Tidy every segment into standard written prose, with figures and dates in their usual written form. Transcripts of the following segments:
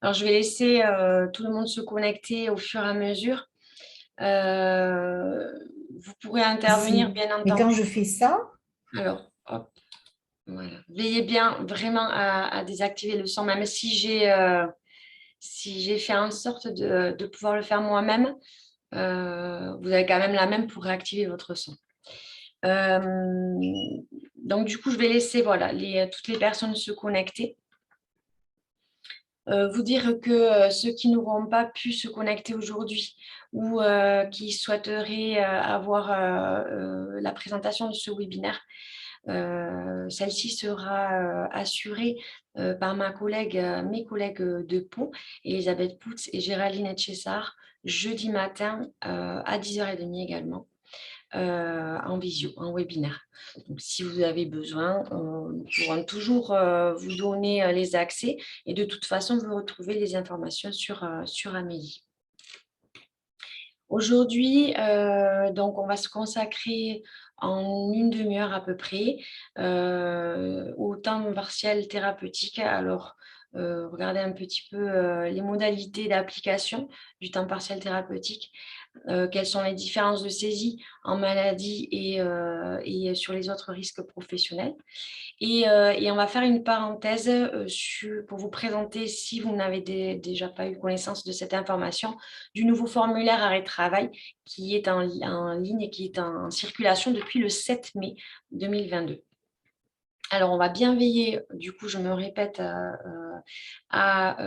Alors, je vais laisser tout le monde se connecter au fur et à mesure. Euh, Vous pourrez intervenir, Ici. bien Mais entendu. quand je fais ça, Alors, hop, voilà. Veillez bien vraiment à désactiver le son, même si j'ai fait en sorte de pouvoir le faire moi-même. Vous avez quand même la même pour réactiver votre son. Euh, donc, du coup, je vais laisser voilà, toutes les personnes se connecter. Vous dire que ceux qui n'auront pas pu se connecter aujourd'hui ou qui souhaiteraient avoir la présentation de ce webinaire, celle-ci sera assurée par mes collègues de Pau, Elisabeth Poutz et Géraldine Etchessar, jeudi matin à 10h30 également en visio, en webinaire. Donc, si vous avez besoin, nous pourrons toujours vous donner les accès et de toute façon, vous retrouvez les informations sur Amélie. Aujourd'hui, donc, on va se consacrer en une demi-heure à peu près au temps partiel thérapeutique. Alors, regardez un petit peu les modalités d'application du temps partiel thérapeutique. Quelles sont les différences de saisie en maladie et sur les autres risques professionnels. Et on va faire une parenthèse pour vous présenter, si vous n'avez déjà pas eu connaissance de cette information, du nouveau formulaire arrêt de travail qui est en ligne et qui est en circulation depuis le 7 mai 2022. Alors, on va bien veiller, du coup, je me répète, à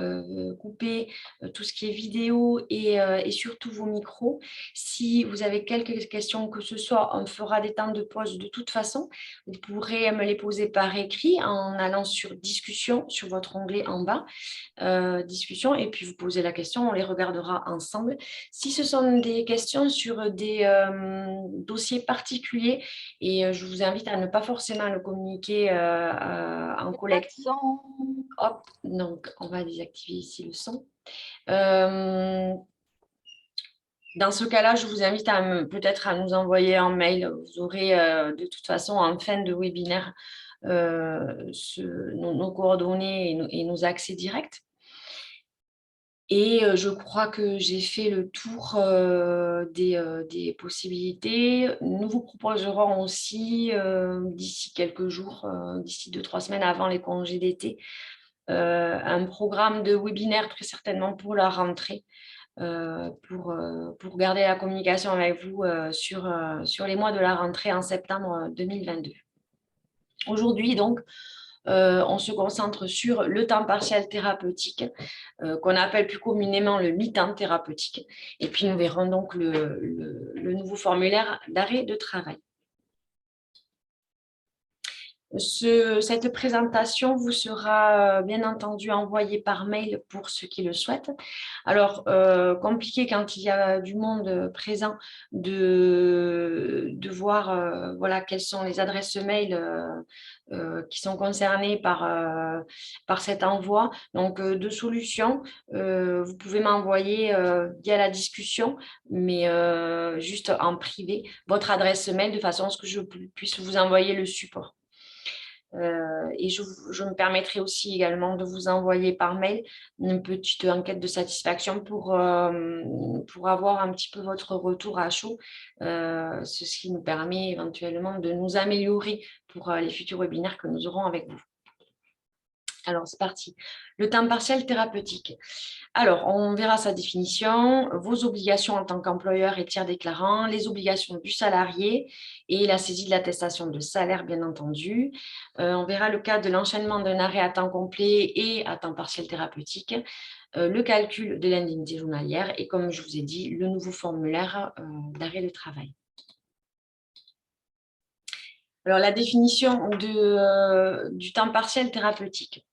couper tout ce qui est vidéo et surtout vos micros. Si vous avez quelques questions que ce soit, on fera des temps de pause de toute façon. Vous pourrez me les poser par écrit en allant sur discussion, sur votre onglet en bas, discussion, et puis vous posez la question, on les regardera ensemble. Si ce sont des questions sur des dossiers particuliers, et je vous invite à ne pas forcément le communiquer en collectif. Hop, donc on va désactiver ici le son. Dans ce cas-là, je vous invite peut-être à nous envoyer un mail. Vous aurez de toute façon en fin de webinaire nos coordonnées et nos accès directs. Et je crois que j'ai fait le tour des possibilités. Nous vous proposerons aussi, d'ici quelques jours, d'ici 2-3 semaines avant les congés d'été, un programme de webinaire très certainement pour la rentrée, pour garder la communication avec vous sur les mois de la rentrée en septembre 2022. Aujourd'hui, donc, on se concentre sur le temps partiel thérapeutique, qu'on appelle plus communément le mi-temps thérapeutique. Et puis, nous verrons donc le nouveau formulaire d'arrêt de travail. Cette présentation vous sera bien entendu envoyée par mail pour ceux qui le souhaitent. Alors, compliqué quand il y a du monde présent de voir voilà, quelles sont les adresses mail qui sont concernées par cet envoi. Donc, deux solutions. Vous pouvez m'envoyer via la discussion, mais juste en privé, votre adresse mail de façon à ce que je puisse vous envoyer le support. Et je me permettrai aussi également de vous envoyer par mail une petite enquête de satisfaction pour avoir un petit peu votre retour à chaud, ce qui nous permet éventuellement de nous améliorer pour les futurs webinaires que nous aurons avec vous. Alors, c'est parti. Le temps partiel thérapeutique. Alors, on verra sa définition, vos obligations en tant qu'employeur et tiers déclarant, les obligations du salarié et la saisie de l'attestation de salaire, bien entendu. On verra le cas de l'enchaînement d'un arrêt à temps complet et à temps partiel thérapeutique, le calcul de l'indemnité journalière et, comme je vous ai dit, le nouveau formulaire d'arrêt de travail. Alors, la définition du temps partiel thérapeutique.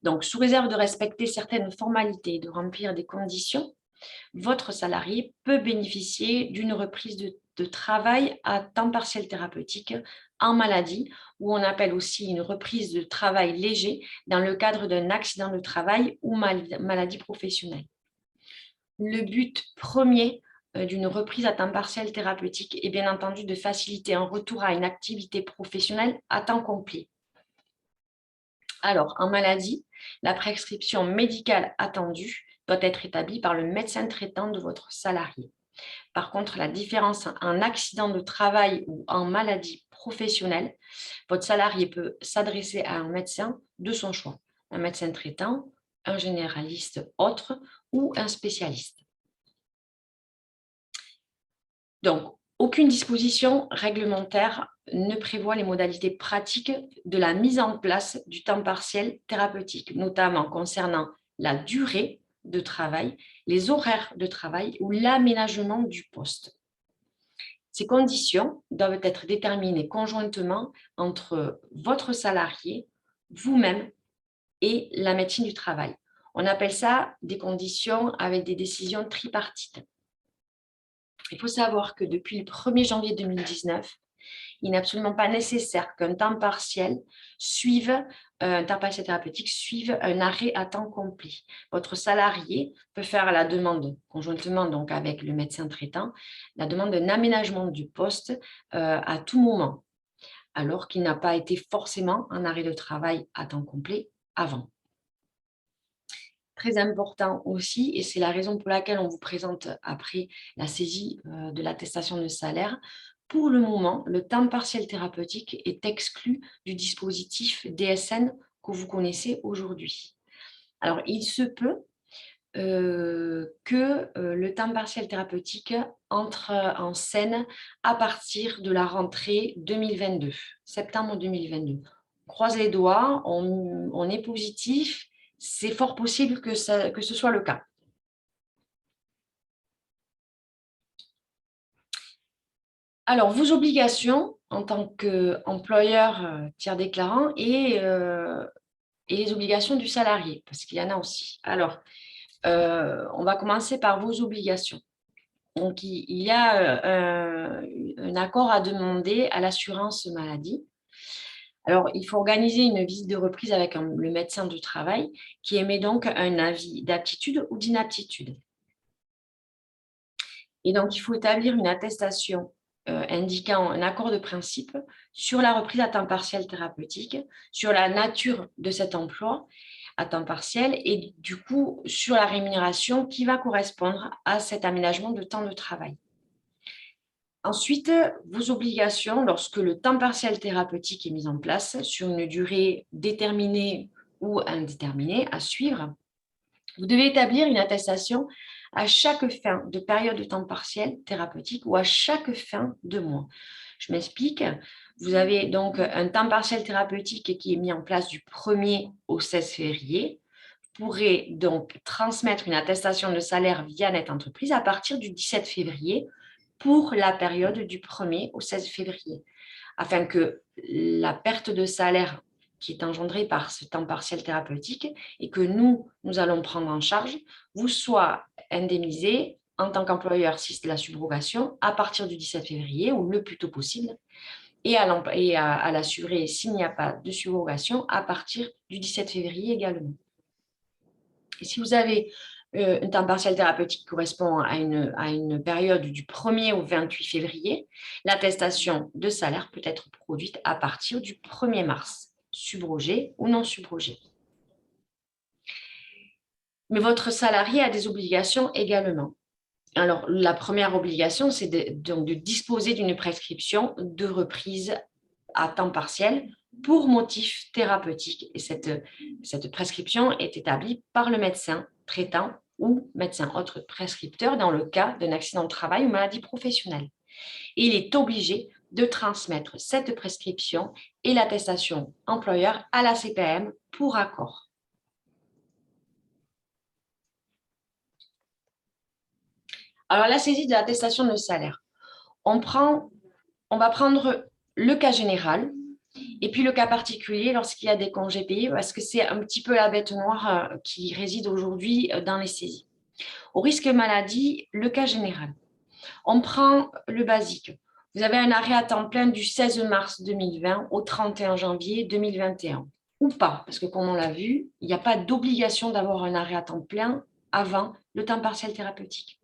Donc, sous réserve de respecter certaines formalités et de remplir des conditions, votre salarié peut bénéficier d'une reprise de travail à temps partiel thérapeutique en maladie, ou on appelle aussi une reprise de travail léger dans le cadre d'un accident de travail ou maladie professionnelle. Le but premier d'une reprise à temps partiel thérapeutique est bien entendu de faciliter un retour à une activité professionnelle à temps complet. Alors, en maladie, la prescription médicale attendue doit être établie par le médecin traitant de votre salarié. Par contre, la différence en accident de travail ou en maladie professionnelle, votre salarié peut s'adresser à un médecin de son choix, un médecin traitant, un généraliste autre ou un spécialiste. Donc, aucune disposition réglementaire ne prévoit les modalités pratiques de la mise en place du temps partiel thérapeutique, notamment concernant la durée de travail, les horaires de travail ou l'aménagement du poste. Ces conditions doivent être déterminées conjointement entre votre salarié, vous-même et la médecine du travail. On appelle ça des conditions avec des décisions tripartites. Il faut savoir que depuis le 1er janvier 2019, il n'est absolument pas nécessaire qu'un temps partiel un temps partiel thérapeutique suive un arrêt à temps complet. Votre salarié peut faire la demande, conjointement donc avec le médecin traitant, la demande d'un aménagement du poste à tout moment, alors qu'il n'a pas été forcément en arrêt de travail à temps complet avant. Très important aussi, et c'est la raison pour laquelle on vous présente après la saisie de l'attestation de salaire. Pour le moment, le temps partiel thérapeutique est exclu du dispositif DSN que vous connaissez aujourd'hui. Alors, il se peut que le temps partiel thérapeutique entre en scène à partir de la rentrée 2022, septembre 2022. On croise les doigts, on est positif, c'est fort possible que ce soit le cas. Alors, vos obligations en tant qu'employeur tiers déclarant et les obligations du salarié, parce qu'il y en a aussi. Alors, on va commencer par vos obligations. Donc, il y a un accord à demander à l'assurance maladie. Alors, il faut organiser une visite de reprise avec le médecin du travail qui émet donc un avis d'aptitude ou d'inaptitude. Et donc, il faut établir une attestation indiquant un accord de principe sur la reprise à temps partiel thérapeutique, sur la nature de cet emploi à temps partiel et du coup sur la rémunération qui va correspondre à cet aménagement de temps de travail. Ensuite, vos obligations, lorsque le temps partiel thérapeutique est mis en place sur une durée déterminée ou indéterminée à suivre, vous devez établir une attestation à chaque fin de période de temps partiel thérapeutique ou à chaque fin de mois. Je m'explique. Vous avez donc un temps partiel thérapeutique qui est mis en place du 1er au 16 février. Vous pourrez donc transmettre une attestation de salaire via Net Entreprise à partir du 17 février pour la période du 1er au 16 février, afin que la perte de salaire qui est engendrée par ce temps partiel thérapeutique et que nous allons prendre en charge, vous soit indemnisé en tant qu'employeur si c'est de la subrogation à partir du 17 février ou le plus tôt possible et à l'assuré s'il n'y a pas de subrogation à partir du 17 février également. Et si vous avez un temps partiel thérapeutique qui correspond à une période du 1er au 28 février, l'attestation de salaire peut être produite à partir du 1er mars, subrogé ou non subrogé. Mais votre salarié a des obligations également. Alors, la première obligation, c'est de disposer d'une prescription de reprise à temps partiel pour motif thérapeutique. Et cette prescription est établie par le médecin traitant ou médecin autre prescripteur dans le cas d'un accident de travail ou maladie professionnelle. Et il est obligé de transmettre cette prescription et l'attestation employeur à la CPAM pour accord. Alors, la saisie de l'attestation de salaire. On va prendre le cas général et puis le cas particulier lorsqu'il y a des congés payés, parce que c'est un petit peu la bête noire qui réside aujourd'hui dans les saisies. Au risque maladie, le cas général. On prend le basique. Vous avez un arrêt à temps plein du 16 mars 2020 au 31 janvier 2021. Ou pas, parce que comme on l'a vu, il n'y a pas d'obligation d'avoir un arrêt à temps plein avant le temps partiel thérapeutique.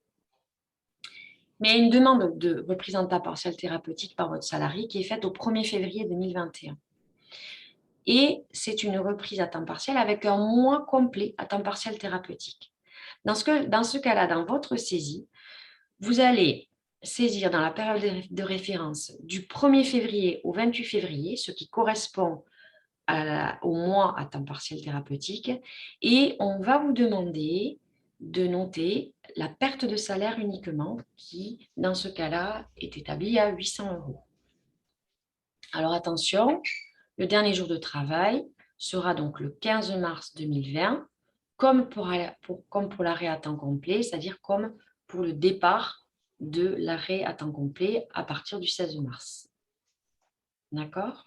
Mais il y a une demande de reprise en temps partiel thérapeutique par votre salarié qui est faite au 1er février 2021. et c'est une reprise à temps partiel avec un mois complet à temps partiel thérapeutique. Dans ce cas-là, dans votre saisie, vous allez saisir dans la période de référence du 1er février au 28 février, ce qui correspond au mois à temps partiel thérapeutique, et on va vous demander de noter la perte de salaire uniquement, qui, dans ce cas-là, est établie à 800 €. Alors attention, le dernier jour de travail sera donc le 15 mars 2020, comme pour l'arrêt à temps complet, c'est-à-dire comme pour le départ de l'arrêt à temps complet à partir du 16 mars. D'accord?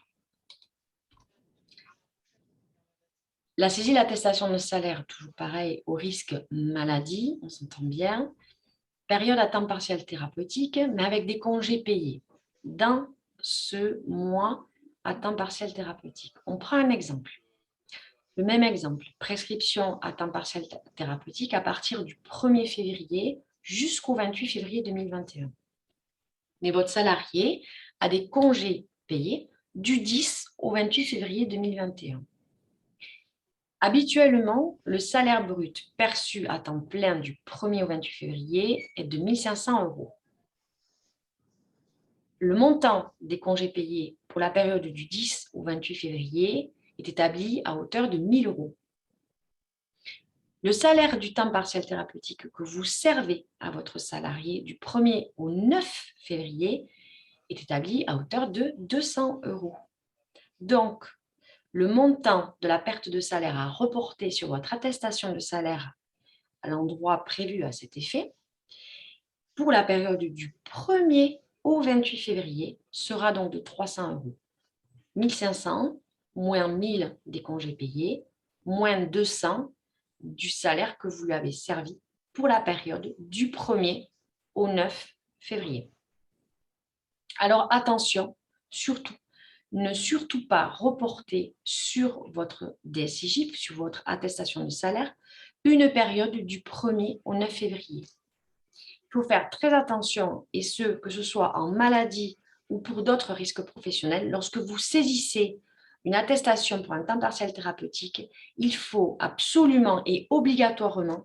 La saisie de l'attestation de salaire, toujours pareil, au risque maladie, on s'entend bien. Période à temps partiel thérapeutique, mais avec des congés payés dans ce mois à temps partiel thérapeutique. On prend un exemple. Le même exemple, prescription à temps partiel thérapeutique à partir du 1er février jusqu'au 28 février 2021. Mais votre salarié a des congés payés du 10 au 28 février 2021. Habituellement, le salaire brut perçu à temps plein du 1er au 28 février est de 1 500 €. Le montant des congés payés pour la période du 10 au 28 février est établi à hauteur de 1 000 €. Le salaire du temps partiel thérapeutique que vous servez à votre salarié du 1er au 9 février est établi à hauteur de 200 €. Donc, le montant de la perte de salaire à reporter sur votre attestation de salaire à l'endroit prévu à cet effet, pour la période du 1er au 28 février, sera donc de 300 €. 1 500 moins 1 000 des congés payés, moins 200 du salaire que vous lui avez servi pour la période du 1er au 9 février. Alors attention, ne surtout pas reporter sur votre DSIJ, sur votre attestation de salaire, une période du 1er au 9 février. Il faut faire très attention, et que ce soit en maladie ou pour d'autres risques professionnels, lorsque vous saisissez une attestation pour un temps partiel thérapeutique, il faut absolument et obligatoirement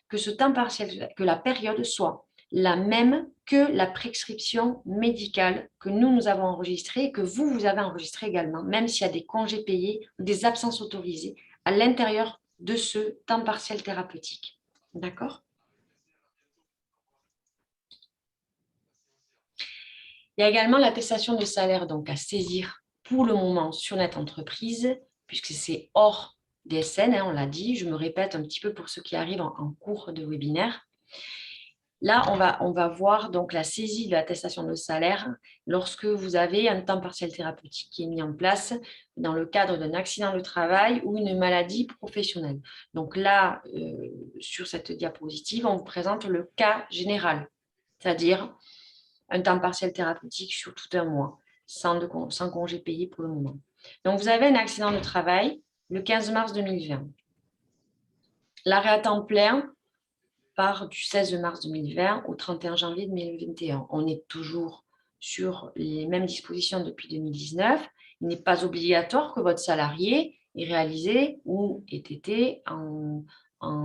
que ce temps partiel, que la période soit la même que la prescription médicale que nous avons enregistrée et que vous avez enregistrée également, même s'il y a des congés payés ou des absences autorisées à l'intérieur de ce temps partiel thérapeutique. D'accord ? Il y a également l'attestation de salaire donc à saisir pour le moment sur notre entreprise, puisque c'est hors DSN, on l'a dit. Je me répète un petit peu pour ceux qui arrivent en cours de webinaire. Là, on va voir donc la saisie de l'attestation de salaire lorsque vous avez un temps partiel thérapeutique qui est mis en place dans le cadre d'un accident de travail ou une maladie professionnelle. Donc là, sur cette diapositive, on vous présente le cas général, c'est-à-dire un temps partiel thérapeutique sur tout un mois, sans congé payé pour le moment. Donc, vous avez un accident de travail le 15 mars 2020. L'arrêt à temps plein part du 16 mars 2020 au 31 janvier 2021. On est toujours sur les mêmes dispositions depuis 2019. Il n'est pas obligatoire que votre salarié ait réalisé ou ait été en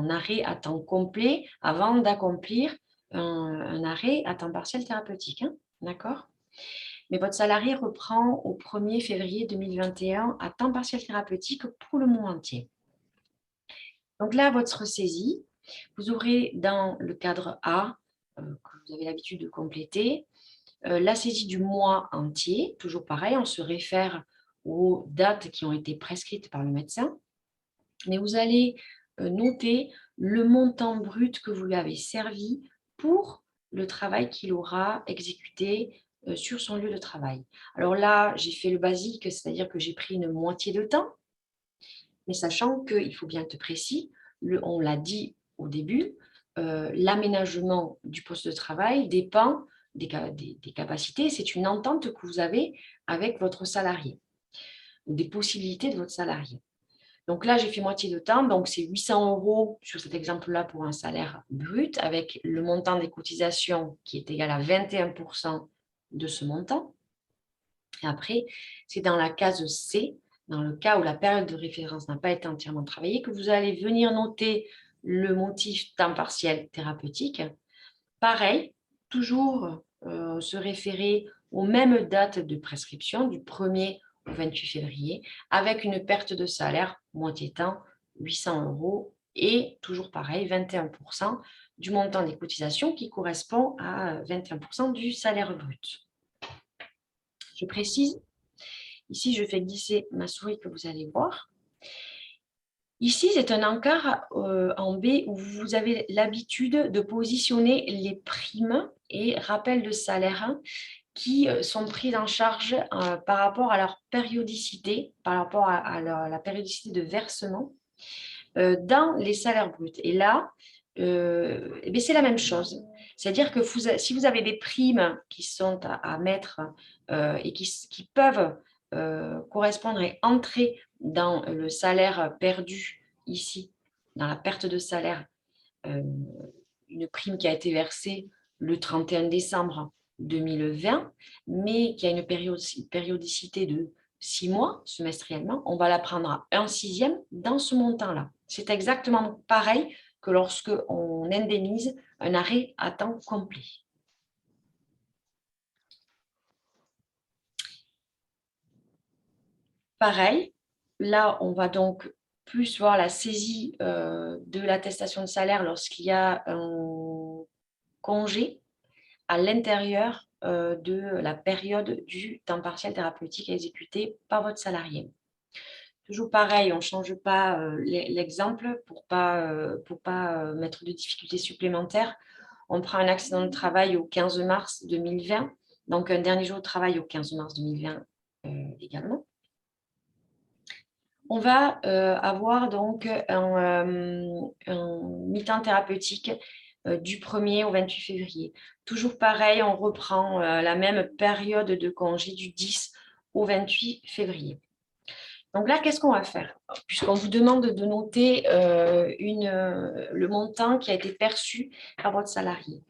arrêt à temps complet avant d'accomplir un arrêt à temps partiel thérapeutique. D'accord ? Mais votre salarié reprend au 1er février 2021 à temps partiel thérapeutique pour le mois entier. Donc là, votre saisie, vous aurez dans le cadre A, que vous avez l'habitude de compléter, la saisie du mois entier. Toujours pareil, on se réfère aux dates qui ont été prescrites par le médecin. Mais vous allez noter le montant brut que vous lui avez servi pour le travail qu'il aura exécuté sur son lieu de travail. Alors là, j'ai fait le basique, c'est-à-dire que j'ai pris une moitié de temps, mais sachant qu'il faut bien être précis, on l'a dit au début, l'aménagement du poste de travail dépend des capacités, c'est une entente que vous avez avec votre salarié, des possibilités de votre salarié. Donc là, j'ai fait moitié de temps, donc c'est 800 € sur cet exemple-là pour un salaire brut, avec le montant des cotisations qui est égal à 21% de ce montant. Et après, c'est dans la case C, dans le cas où la période de référence n'a pas été entièrement travaillée, que vous allez venir noter le motif temps partiel thérapeutique. Pareil, toujours se référer aux mêmes dates de prescription, du 1er au 28 février, avec une perte de salaire, moitié temps, 800 € et toujours pareil, 21% du montant des cotisations qui correspond à 21% du salaire brut. Je précise, ici je fais glisser ma souris que vous allez voir. Ici, c'est un encart en B où vous avez l'habitude de positionner les primes et rappels de salaire qui sont prises en charge par rapport à leur périodicité, par rapport à la périodicité de versement dans les salaires bruts. Et là, c'est la même chose. C'est-à-dire que si vous avez des primes qui sont à mettre et qui peuvent correspondre et entrer dans le salaire perdu ici, dans la perte de salaire, une prime qui a été versée le 31 décembre 2020, mais qui a une périodicité de 6 mois semestriellement, on va la prendre à 1/6 dans ce montant-là. C'est exactement pareil que lorsque on indemnise un arrêt à temps complet. Pareil, là, on va donc plus voir la saisie de l'attestation de salaire lorsqu'il y a un congé à l'intérieur de la période du temps partiel thérapeutique exécuté par votre salarié. Toujours pareil, on ne change pas l'exemple pour pas mettre de difficultés supplémentaires. On prend un accident de travail au 15 mars 2020, donc un dernier jour de travail au 15 mars 2020 également. On va avoir donc un mi-temps thérapeutique du 1er au 28 février. Toujours pareil, on reprend la même période de congé du 10 au 28 février. Donc là, qu'est-ce qu'on va faire? Puisqu'on vous demande de noter le montant qui a été perçu par votre salarié.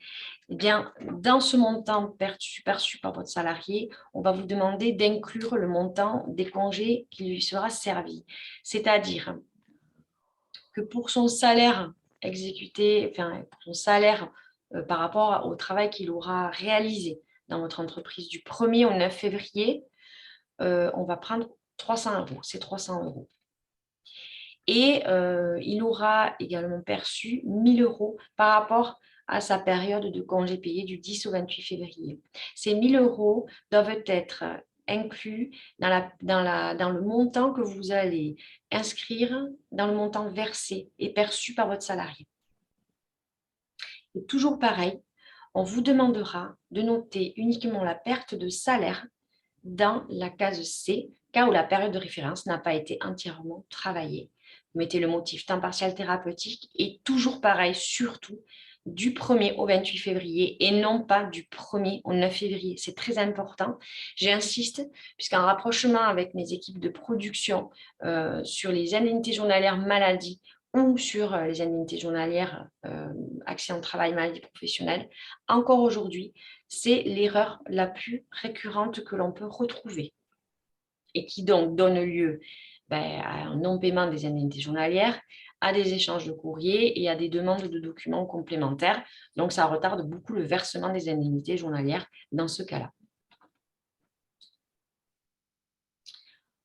Eh bien, dans ce montant perçu par votre salarié, on va vous demander d'inclure le montant des congés qui lui sera servi. C'est-à-dire que pour son salaire exécuté, enfin, pour son salaire par rapport au travail qu'il aura réalisé dans votre entreprise du 1er au 9 février, on va prendre 300 €. C'est 300 €. Et il aura également perçu 1 000 € par rapport à sa période de congé payé du 10 au 28 février. Ces 1 000 € doivent être inclus dans le montant que vous allez inscrire dans le montant versé et perçu par votre salarié. Et toujours pareil, on vous demandera de noter uniquement la perte de salaire dans la case C, cas où la période de référence n'a pas été entièrement travaillée. Vous mettez le motif temps partiel thérapeutique et toujours pareil, surtout du 1er au 28 février et non pas du 1er au 9 février. C'est très important. J'insiste, puisqu'en rapprochement avec mes équipes de production sur les indemnités journalières maladie ou sur les indemnités journalières accident de travail, maladie professionnelle, encore aujourd'hui, c'est l'erreur la plus récurrente que l'on peut retrouver et qui donc donne lieu à un non-paiement des indemnités journalières, à des échanges de courrier et à des demandes de documents complémentaires. Donc, ça retarde beaucoup le versement des indemnités journalières dans ce cas-là.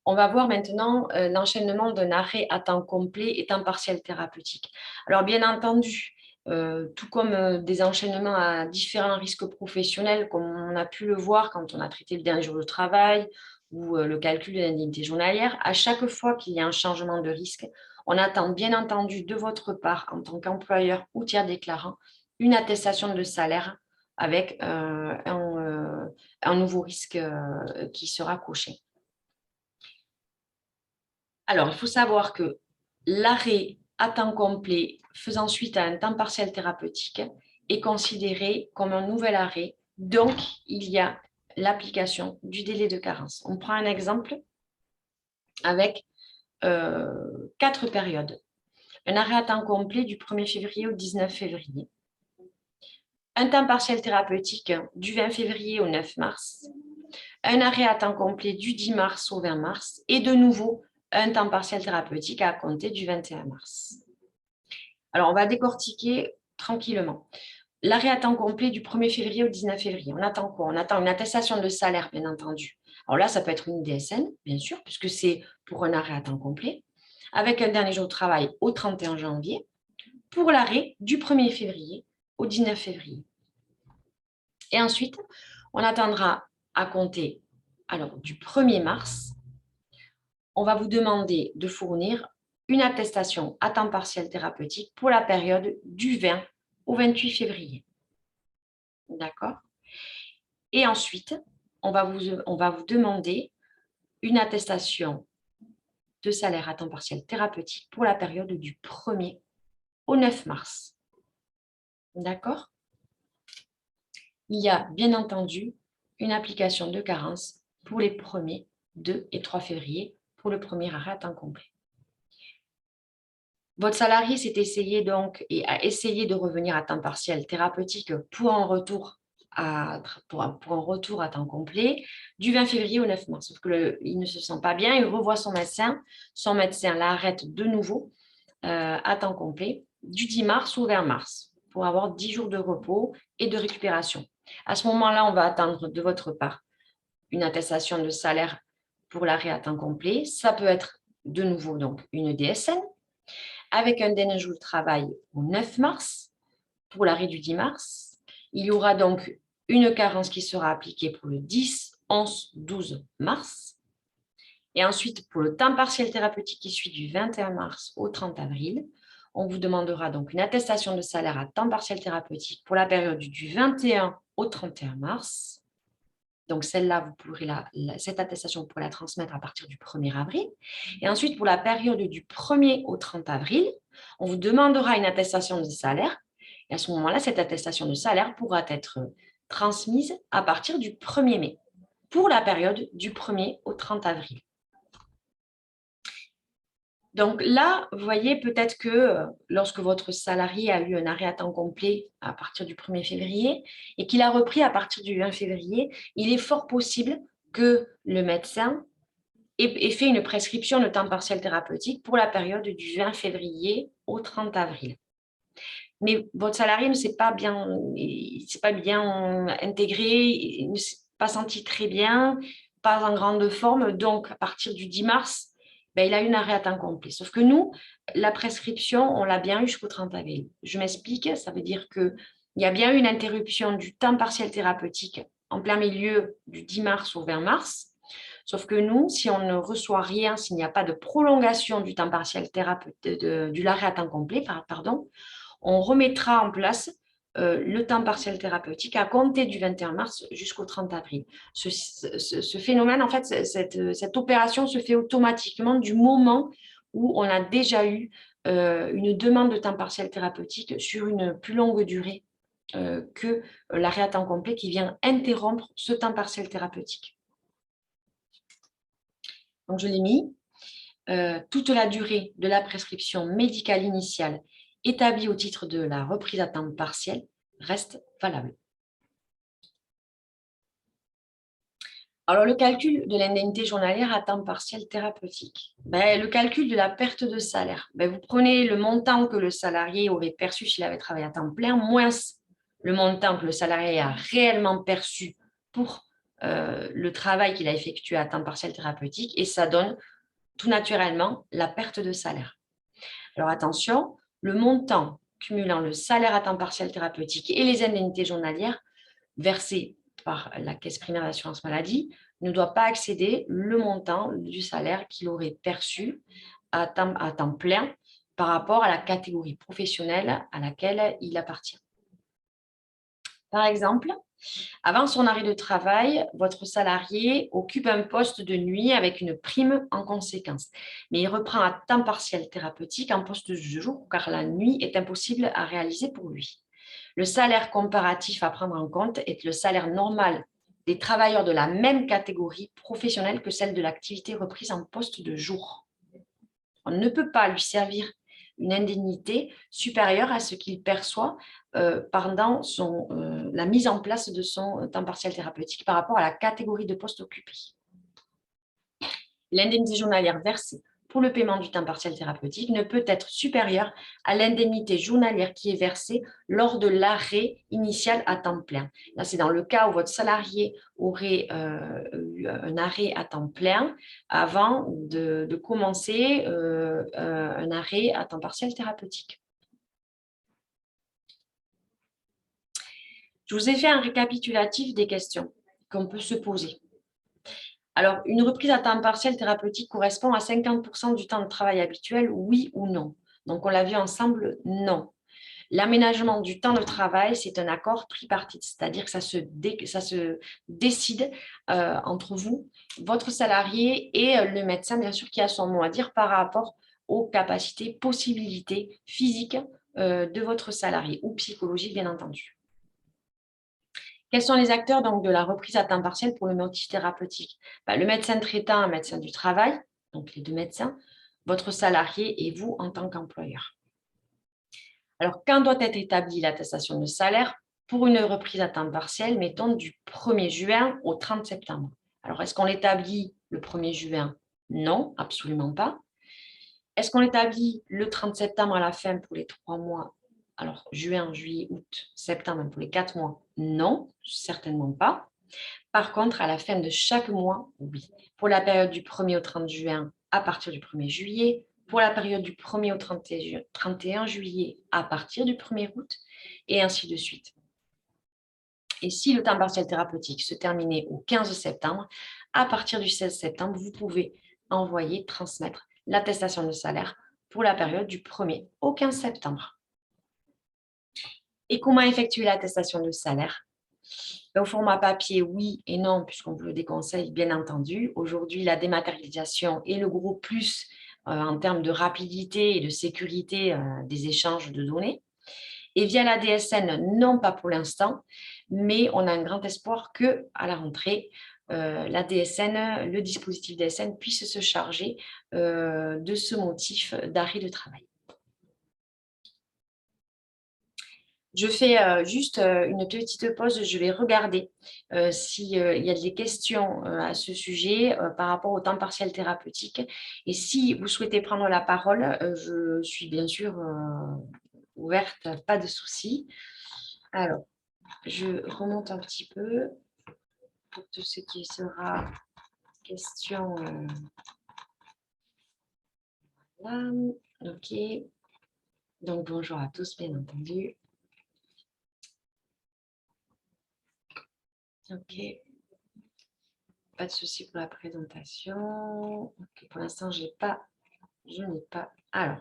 On va voir maintenant l'enchaînement d'un arrêt à temps complet et temps partiel thérapeutique. Alors, bien entendu, tout comme des enchaînements à différents risques professionnels, comme on a pu le voir quand on a traité le dernier jour de travail ou le calcul de l'indemnité journalière, à chaque fois qu'il y a un changement de risque, on attend bien entendu de votre part, en tant qu'employeur ou tiers déclarant, une attestation de salaire avec un nouveau risque qui sera coché. Alors, il faut savoir que l'arrêt à temps complet faisant suite à un temps partiel thérapeutique est considéré comme un nouvel arrêt. Donc, il y a l'application du délai de carence. On prend un exemple avec 4 périodes. Un arrêt à temps complet du 1er février au 19 février. Un temps partiel thérapeutique du 20 février au 9 mars. un arrêt à temps complet du 10 mars au 20 mars et de nouveau un temps partiel thérapeutique à compter du 21 mars. Alors, on va décortiquer tranquillement. L'arrêt à temps complet du 1er février au 19 février. On attend quoi? On attend une attestation de salaire, bien entendu. Alors là, ça peut être une DSN, bien sûr, puisque c'est pour un arrêt à temps complet, avec un dernier jour de travail au 31 janvier, pour l'arrêt du 1er février au 19 février. Et ensuite, on attendra à compter du 1er mars, on va vous demander de fournir une attestation à temps partiel thérapeutique pour la période du 20 au 28 février. D'accord? Et ensuite, on va vous demander une attestation de salaire à temps partiel thérapeutique pour la période du 1er au 9 mars. D'accord? Il y a bien entendu une application de carence pour les 1er, 2 et 3 février pour le premier arrêt à temps complet. Votre salarié s'est essayé donc et a essayé de revenir à temps partiel thérapeutique pour un retour à temps complet du 20 février au 9 mars. Sauf qu'il ne se sent pas bien, il revoit son médecin l'arrête de nouveau à temps complet du 10 mars au 20 mars pour avoir 10 jours de repos et de récupération. À ce moment-là, on va attendre de votre part une attestation de salaire pour l'arrêt à temps complet. Ça peut être de nouveau donc une DSN avec un dernier jour de travail au 9 mars pour l'arrêt du 10 mars. Il y aura donc une carence qui sera appliquée pour le 10, 11, 12 mars. Et ensuite, pour le temps partiel thérapeutique qui suit du 21 mars au 30 avril, on vous demandera donc une attestation de salaire à temps partiel thérapeutique pour la période du 21 au 31 mars. Donc, celle-là, cette attestation, vous pourrez la transmettre à partir du 1er avril. Et ensuite, pour la période du 1er au 30 avril, on vous demandera une attestation de salaire. Et à ce moment-là, cette attestation de salaire pourra être transmise à partir du 1er mai, pour la période du 1er au 30 avril. Donc là, vous voyez peut-être que lorsque votre salarié a eu un arrêt à temps complet à partir du 1er février et qu'il a repris à partir du 20 février, il est fort possible que le médecin ait fait une prescription de temps partiel thérapeutique pour la période du 20 février au 30 avril. Mais votre salarié ne s'est pas bien intégré, il ne s'est pas senti très bien, pas en grande forme, donc à partir du 10 mars, il a eu un arrêt à temps complet. Sauf que nous, la prescription, on l'a bien eu jusqu'au 30 avril. Je m'explique, ça veut dire qu'il y a bien eu une interruption du temps partiel thérapeutique en plein milieu du 10 mars au 20 mars. Sauf que nous, si on ne reçoit rien, s'il n'y a pas de prolongation du temps partiel de l'arrêt à temps complet, on remettra en place le temps partiel thérapeutique à compter du 21 mars jusqu'au 30 avril. Ce phénomène, en fait, cette opération se fait automatiquement du moment où on a déjà eu une demande de temps partiel thérapeutique sur une plus longue durée que l'arrêt à temps complet qui vient interrompre ce temps partiel thérapeutique. Donc, je l'ai mis. Toute la durée de la prescription médicale initiale établie au titre de la reprise à temps partiel reste valable. Alors, le calcul de l'indemnité journalière à temps partiel thérapeutique. Le calcul de la perte de salaire. Vous prenez le montant que le salarié aurait perçu s'il avait travaillé à temps plein, moins le montant que le salarié a réellement perçu pour le travail qu'il a effectué à temps partiel thérapeutique, et ça donne tout naturellement la perte de salaire. Alors attention, le montant cumulant le salaire à temps partiel thérapeutique et les indemnités journalières versées par la caisse primaire d'assurance maladie ne doit pas excéder le montant du salaire qu'il aurait perçu à temps plein par rapport à la catégorie professionnelle à laquelle il appartient. Par exemple, avant son arrêt de travail, votre salarié occupe un poste de nuit avec une prime en conséquence. Mais il reprend à temps partiel thérapeutique un poste de jour car la nuit est impossible à réaliser pour lui. Le salaire comparatif à prendre en compte est le salaire normal des travailleurs de la même catégorie professionnelle que celle de l'activité reprise en poste de jour. On ne peut pas lui servir une indemnité supérieure à ce qu'il perçoit pendant la mise en place de son temps partiel thérapeutique par rapport à la catégorie de poste occupé. L'indemnité journalière versée pour le paiement du temps partiel thérapeutique ne peut être supérieure à l'indemnité journalière qui est versée lors de l'arrêt initial à temps plein. Là, c'est dans le cas où votre salarié aurait eu un arrêt à temps plein avant de commencer un arrêt à temps partiel thérapeutique. Je vous ai fait un récapitulatif des questions qu'on peut se poser. Alors, une reprise à temps partiel thérapeutique correspond à 50% du temps de travail habituel, oui ou non? Donc, on l'a vu ensemble, non. L'aménagement du temps de travail, c'est un accord tripartite, c'est-à-dire que ça se décide entre vous, votre salarié et le médecin, bien sûr, qui a son mot à dire par rapport aux capacités, possibilités physiques de votre salarié ou psychologiques, bien entendu. Quels sont les acteurs donc, de la reprise à temps partiel pour le motif thérapeutique? Le médecin traitant, un médecin du travail, donc les deux médecins, votre salarié et vous en tant qu'employeur. Alors, quand doit être établie l'attestation de salaire pour une reprise à temps partiel, mettons du 1er juin au 30 septembre? Alors, est-ce qu'on l'établit le 1er juin? Non, absolument pas. Est-ce qu'on l'établit le 30 septembre à la fin pour les 3 mois? Alors, juin, juillet, août, septembre, pour les 4 mois? Non, certainement pas. Par contre, à la fin de chaque mois, oui. Pour la période du 1er au 30 juin, à partir du 1er juillet. Pour la période du 1er au 31 juillet, à partir du 1er août, et ainsi de suite. Et si le temps partiel thérapeutique se terminait au 15 septembre, à partir du 16 septembre, vous pouvez envoyer, transmettre l'attestation de salaire pour la période du 1er au 15 septembre. Et comment effectuer l'attestation de salaire? Au format papier, oui et non, puisqu'on vous le déconseille, bien entendu. Aujourd'hui, la dématérialisation est le gros plus en termes de rapidité et de sécurité des échanges de données. Et via la DSN, non pas pour l'instant, mais on a un grand espoir qu'à la rentrée, la DSN, le dispositif DSN puisse se charger de ce motif d'arrêt de travail. Je fais juste une petite pause, je vais regarder s'il y a des questions à ce sujet par rapport au temps partiel thérapeutique. Et si vous souhaitez prendre la parole, je suis bien sûr ouverte, pas de souci. Alors, je remonte un petit peu pour tout ce qui sera question. Là. Ok. Donc, bonjour à tous, bien entendu. Ok. Pas de souci pour la présentation. Okay. Pour l'instant, je n'ai pas. Alors,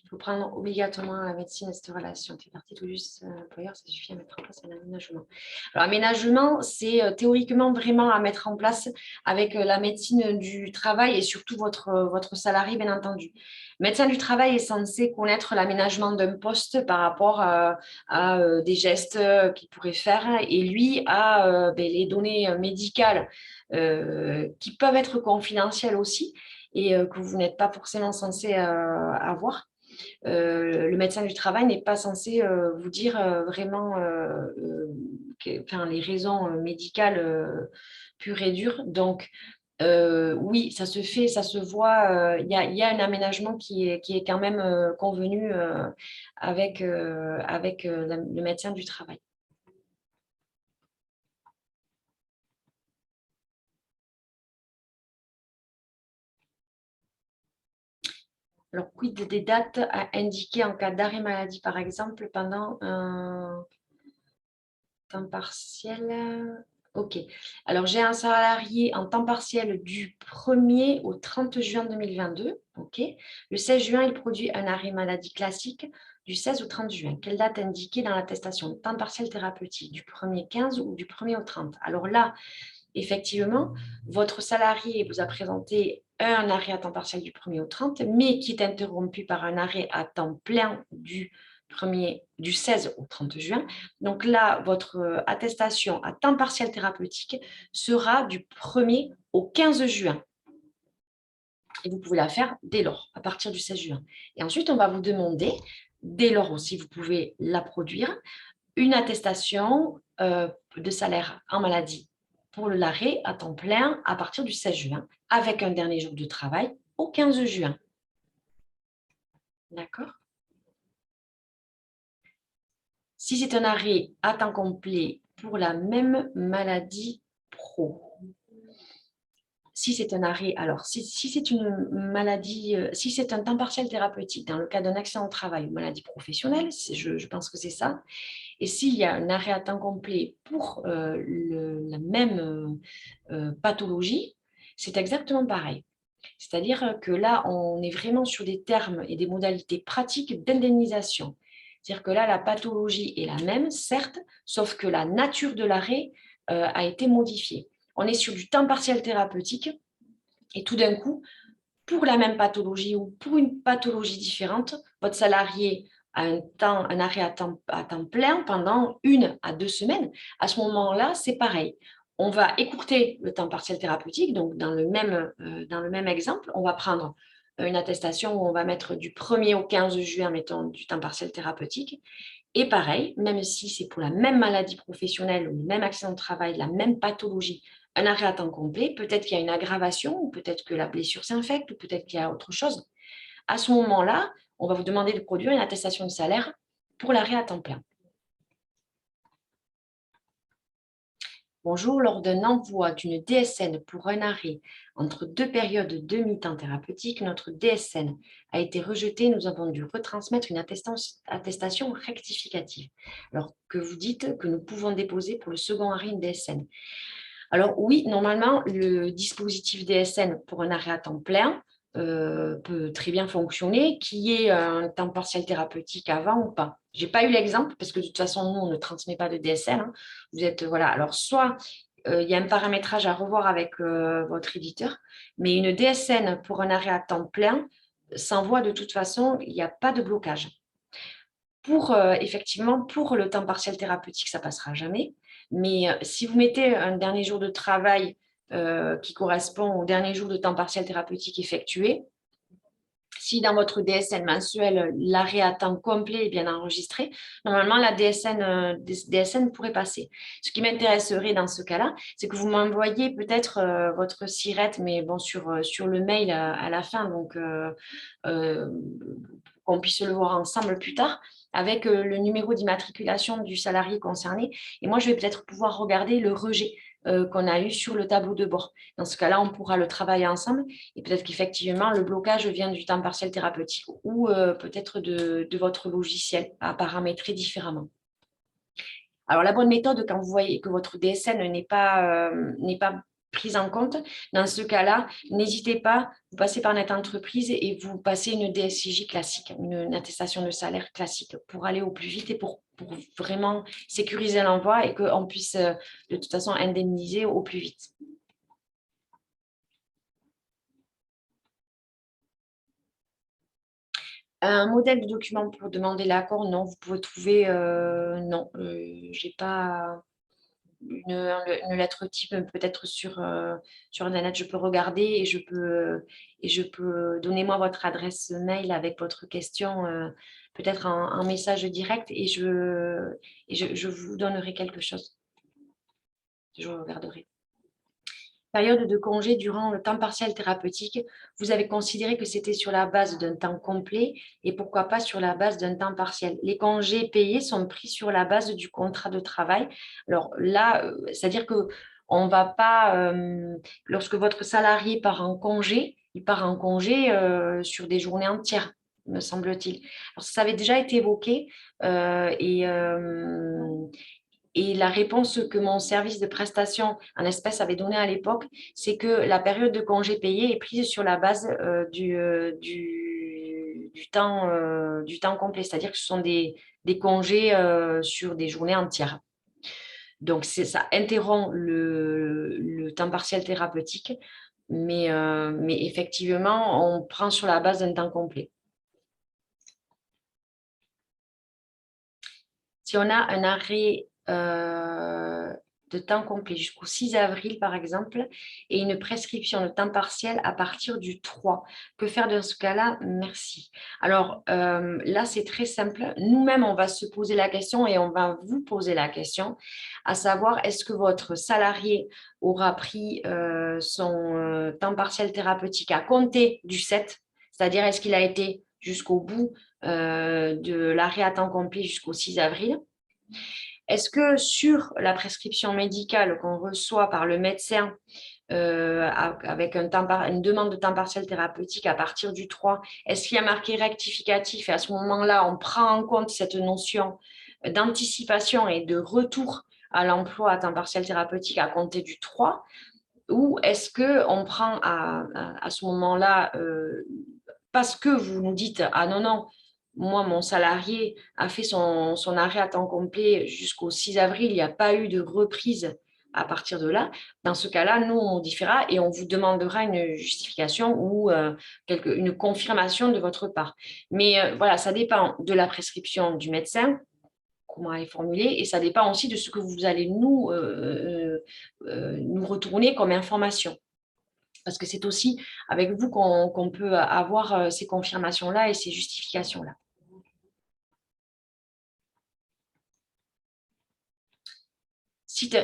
il faut prendre obligatoirement la médecine à cette relation. Tripartite ou juste employeur, ça suffit à mettre en place un aménagement. Alors, aménagement, c'est théoriquement vraiment à mettre en place avec la médecine du travail et surtout votre salarié, bien entendu. Le médecin du travail est censé connaître l'aménagement d'un poste par rapport à des gestes qu'il pourrait faire et lui a les données médicales qui peuvent être confidentielles aussi et que vous n'êtes pas forcément censé avoir. Le médecin du travail n'est pas censé vous dire vraiment les raisons médicales pures et dures. Donc, oui, ça se fait, ça se voit. Il y a un aménagement qui est quand même convenu avec le médecin du travail. Alors, quid des dates à indiquer en cas d'arrêt maladie, par exemple, pendant un temps partiel? Ok. Alors, j'ai un salarié en temps partiel du 1er au 30 juin 2022. Ok. Le 16 juin, il produit un arrêt maladie classique du 16 au 30 juin. Quelle date indiquée dans l'attestation? Temps partiel thérapeutique, du 1er 15 ou du 1er au 30? Alors là, effectivement, votre salarié vous a présenté un arrêt à temps partiel du 1er au 30, mais qui est interrompu par un arrêt à temps plein du 16 au 30 juin. Donc là, votre attestation à temps partiel thérapeutique sera du 1er au 15 juin. Et vous pouvez la faire dès lors, à partir du 16 juin. Et ensuite, on va vous demander, dès lors aussi, vous pouvez la produire, une attestation de salaire en maladie pour l'arrêt à temps plein à partir du 16 juin, avec un dernier jour de travail au 15 juin. D'accord? Si c'est un arrêt à temps complet pour la même maladie pro, si c'est un arrêt, alors si c'est une maladie, si c'est un temps partiel thérapeutique dans le cas d'un accident de travail ou maladie professionnelle, je pense que c'est ça, et s'il y a un arrêt à temps complet pour la même pathologie, c'est exactement pareil. C'est-à-dire que là, on est vraiment sur des termes et des modalités pratiques d'indemnisation. C'est-à-dire que là, la pathologie est la même, certes, sauf que la nature de l'arrêt a été modifiée. On est sur du temps partiel thérapeutique et tout d'un coup, pour la même pathologie ou pour une pathologie différente, votre salarié a un arrêt à temps plein pendant 1 à 2 semaines. À ce moment-là, c'est pareil. On va écourter le temps partiel thérapeutique. Donc, dans le même exemple, on va prendre une attestation où on va mettre du 1er au 15 juin, mettons, du temps partiel thérapeutique. Et pareil, même si c'est pour la même maladie professionnelle ou le même accident de travail, la même pathologie, un arrêt à temps complet, peut-être qu'il y a une aggravation, ou peut-être que la blessure s'infecte, ou peut-être qu'il y a autre chose. À ce moment-là, on va vous demander de produire une attestation de salaire pour l'arrêt à temps plein. Bonjour, lors d'un envoi d'une DSN pour un arrêt entre 2 périodes de mi-temps thérapeutique, notre DSN a été rejetée. Nous avons dû retransmettre une attestation rectificative. Alors que vous dites que nous pouvons déposer pour le second arrêt une DSN. Alors oui, normalement, le dispositif DSN pour un arrêt à temps plein peut très bien fonctionner, qu'il y ait un temps partiel thérapeutique avant ou pas. Je n'ai pas eu l'exemple parce que de toute façon, nous, on ne transmet pas de DSN. Hein. Vous êtes, voilà. Alors, soit il y a un paramétrage à revoir avec votre éditeur, mais une DSN pour un arrêt à temps plein s'envoie de toute façon, il n'y a pas de blocage. Effectivement, pour le temps partiel thérapeutique, ça passera jamais. Mais si vous mettez un dernier jour de travail qui correspond au dernier jour de temps partiel thérapeutique effectué, si dans votre DSN mensuel, l'arrêt à temps complet est bien enregistré, normalement, la DSN pourrait passer. Ce qui m'intéresserait dans ce cas-là, c'est que vous m'envoyiez peut-être votre SIRET, mais bon, sur le mail à la fin, donc qu'on puisse le voir ensemble plus tard, avec le numéro d'immatriculation du salarié concerné. Et moi, je vais peut-être pouvoir regarder le rejet qu'on a eu sur le tableau de bord. Dans ce cas-là, on pourra le travailler ensemble et peut-être qu'effectivement, le blocage vient du temps partiel thérapeutique ou peut-être de votre logiciel à paramétrer différemment. Alors, la bonne méthode, quand vous voyez que votre DSN n'est pas prise en compte, dans ce cas-là, n'hésitez pas, vous passez par notre entreprise et vous passez une DSIJ classique, une attestation de salaire classique pour aller au plus vite et pour vraiment sécuriser l'envoi et qu'on puisse de toute façon indemniser au plus vite. Un modèle de document pour demander l'accord, non, vous pouvez trouver, non, j'ai pas une lettre type, peut-être sur Internet, je peux regarder et je peux donner moi votre adresse mail avec votre question, peut-être en message direct et je vous donnerai quelque chose. Je regarderai. Période de congé durant le temps partiel thérapeutique, vous avez considéré que c'était sur la base d'un temps complet et pourquoi pas sur la base d'un temps partiel. Les congés payés sont pris sur la base du contrat de travail. Alors là, c'est-à-dire que on va pas, lorsque votre salarié part en congé, il part en congé sur des journées entières, me semble-t-il. Alors ça avait déjà été évoqué et la réponse que mon service de prestation en espèces avait donnée à l'époque, c'est que la période de congé payé est prise sur la base du temps complet, c'est-à-dire que ce sont des congés sur des journées entières. Donc, ça interrompt le temps partiel thérapeutique, mais effectivement, on prend sur la base d'un temps complet. Si on a un arrêt de temps complet jusqu'au 6 avril, par exemple, et une prescription de temps partiel à partir du 3. Que faire dans ce cas-là? Merci. Alors là, c'est très simple. Nous-mêmes, on va se poser la question et on va vous poser la question, à savoir, est-ce que votre salarié aura pris son temps partiel thérapeutique à compter du 7, c'est-à-dire est-ce qu'il a été jusqu'au bout de l'arrêt à temps complet jusqu'au 6 avril? Est-ce que sur la prescription médicale qu'on reçoit par le médecin avec une demande de temps partiel thérapeutique à partir du 3, est-ce qu'il y a marqué rectificatif et à ce moment-là, on prend en compte cette notion d'anticipation et de retour à l'emploi à temps partiel thérapeutique à compter du 3, ou est-ce qu'on prend à ce moment-là, parce que vous nous dites, ah non, non, moi, mon salarié a fait son arrêt à temps complet jusqu'au 6 avril, il n'y a pas eu de reprise à partir de là. Dans ce cas-là, nous, on modifiera et on vous demandera une justification ou une confirmation de votre part. Mais voilà, ça dépend de la prescription du médecin, comment elle est formulée, et ça dépend aussi de ce que vous allez nous retourner comme information. Parce que c'est aussi avec vous qu'on peut avoir ces confirmations-là et ces justifications-là.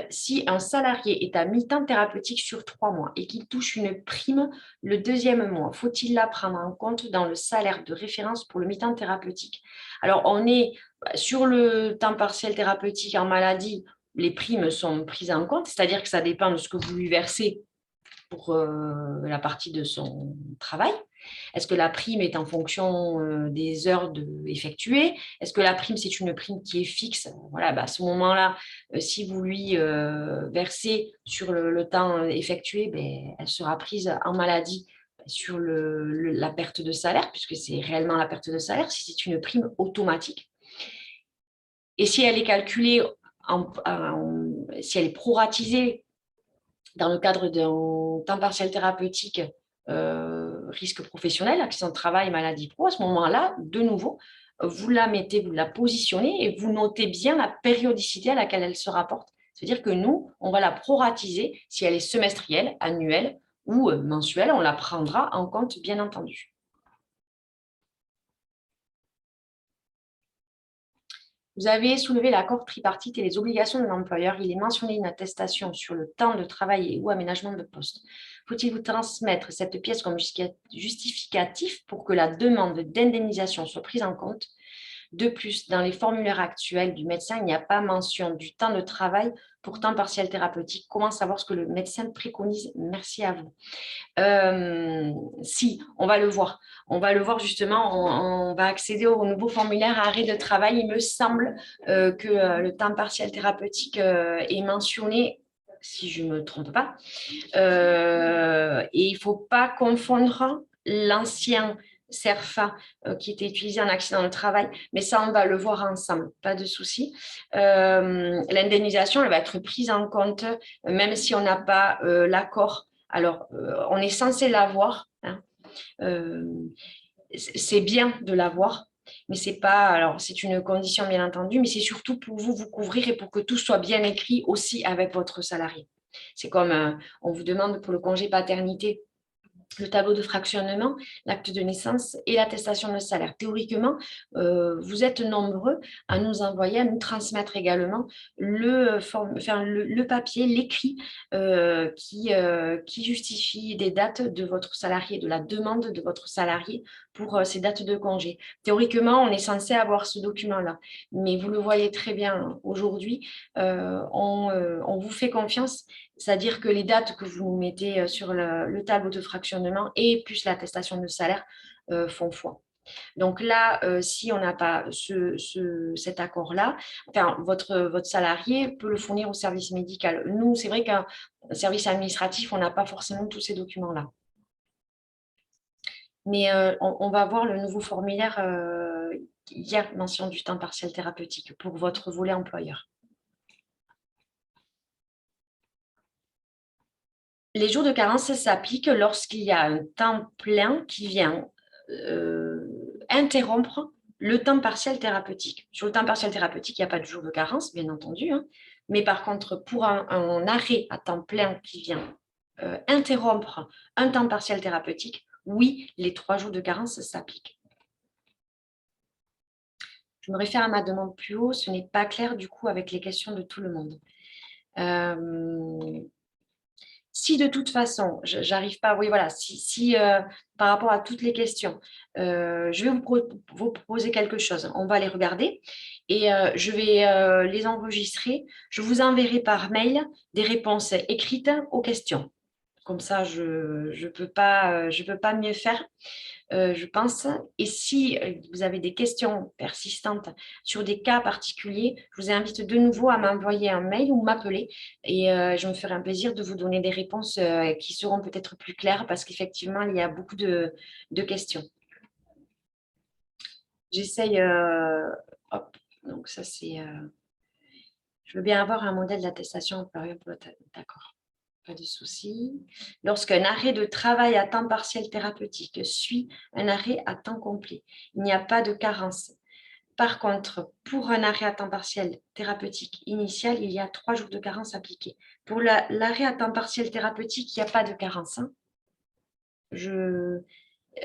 Si un salarié est à mi-temps thérapeutique sur 3 mois et qu'il touche une prime le deuxième mois, faut-il la prendre en compte dans le salaire de référence pour le mi-temps thérapeutique? Alors, on est sur le temps partiel thérapeutique en maladie, les primes sont prises en compte, c'est-à-dire que ça dépend de ce que vous lui versez pour la partie de son travail. Est-ce que la prime est en fonction des heures effectuées? Est-ce que la prime, c'est une prime qui est fixe? Voilà, à ce moment-là, si vous lui versez sur le temps effectué, elle sera prise en maladie sur la perte de salaire, puisque c'est réellement la perte de salaire, si c'est une prime automatique. Et si elle est calculée, si elle est proratisée dans le cadre d'un temps partiel thérapeutique risque professionnel, accident de travail, maladie pro, à ce moment-là, de nouveau, vous la mettez, vous la positionnez et vous notez bien la périodicité à laquelle elle se rapporte. C'est-à-dire que nous, on va la proratiser si elle est semestrielle, annuelle ou mensuelle, on la prendra en compte, bien entendu. Vous avez soulevé l'accord tripartite et les obligations de l'employeur. Il est mentionné une attestation sur le temps de travail ou aménagement de poste. Faut-il vous transmettre cette pièce comme justificatif pour que la demande d'indemnisation soit prise en compte? De plus, dans les formulaires actuels du médecin, il n'y a pas mention du temps de travail pour temps partiel thérapeutique. Comment savoir ce que le médecin préconise? Merci à vous. Si, on va le voir. On va le voir justement, on va accéder au nouveau formulaire arrêt de travail. Il me semble que le temps partiel thérapeutique est mentionné, si je ne me trompe pas. Et il ne faut pas confondre l'ancien CERFA qui était utilisé en accident de travail, mais ça, on va le voir ensemble, pas de souci. L'indemnisation, elle va être prise en compte, même si on n'a pas l'accord. Alors, on est censé l'avoir, hein. C'est bien de l'avoir, mais c'est pas, alors c'est une condition bien entendu, mais c'est surtout pour vous couvrir et pour que tout soit bien écrit aussi avec votre salarié. C'est comme on vous demande pour le congé paternité le tableau de fractionnement, l'acte de naissance et l'attestation de salaire. Théoriquement, vous êtes nombreux à nous envoyer, à nous transmettre également le papier, l'écrit qui justifie des dates de votre salarié, de la demande de votre salarié pour ces dates de congé. Théoriquement, on est censé avoir ce document-là, mais vous le voyez très bien aujourd'hui, on vous fait confiance, c'est-à-dire que les dates que vous mettez sur le tableau de fractionnement et plus l'attestation de salaire font foi. Donc là, si on n'a pas cet accord-là, enfin, votre salarié peut le fournir au service médical. Nous, c'est vrai qu'un service administratif, on n'a pas forcément tous ces documents-là. Mais on va voir le nouveau formulaire. Il y a mention du temps partiel thérapeutique pour votre volet employeur. Les jours de carence s'appliquent lorsqu'il y a un temps plein qui vient interrompre le temps partiel thérapeutique. Sur le temps partiel thérapeutique, il n'y a pas de jour de carence, bien entendu, hein. Mais par contre, pour un arrêt à temps plein qui vient interrompre un temps partiel thérapeutique, oui, les 3 jours de carence s'appliquent. Je me réfère à ma demande plus haut, ce n'est pas clair du coup avec les questions de tout le monde. Si de toute façon, j'arrive pas, oui voilà, si par rapport à toutes les questions, je vais vous proposer quelque chose, on va les regarder et je vais les enregistrer. Je vous enverrai par mail des réponses écrites aux questions. Comme ça, je ne peux pas mieux faire. Je pense. Et si vous avez des questions persistantes sur des cas particuliers, je vous invite de nouveau à m'envoyer un mail ou m'appeler et je me ferai un plaisir de vous donner des réponses qui seront peut-être plus claires parce qu'effectivement, il y a beaucoup de questions. J'essaye, hop, donc ça c'est, je veux bien avoir un modèle d'attestation employeur pour d'accord. Pas de souci. Lorsqu'un arrêt de travail à temps partiel thérapeutique suit un arrêt à temps complet, il n'y a pas de carence. Par contre, pour un arrêt à temps partiel thérapeutique initial, il y a 3 jours de carence appliqués. Pour l'arrêt à temps partiel thérapeutique, il n'y a pas de carence. Hein.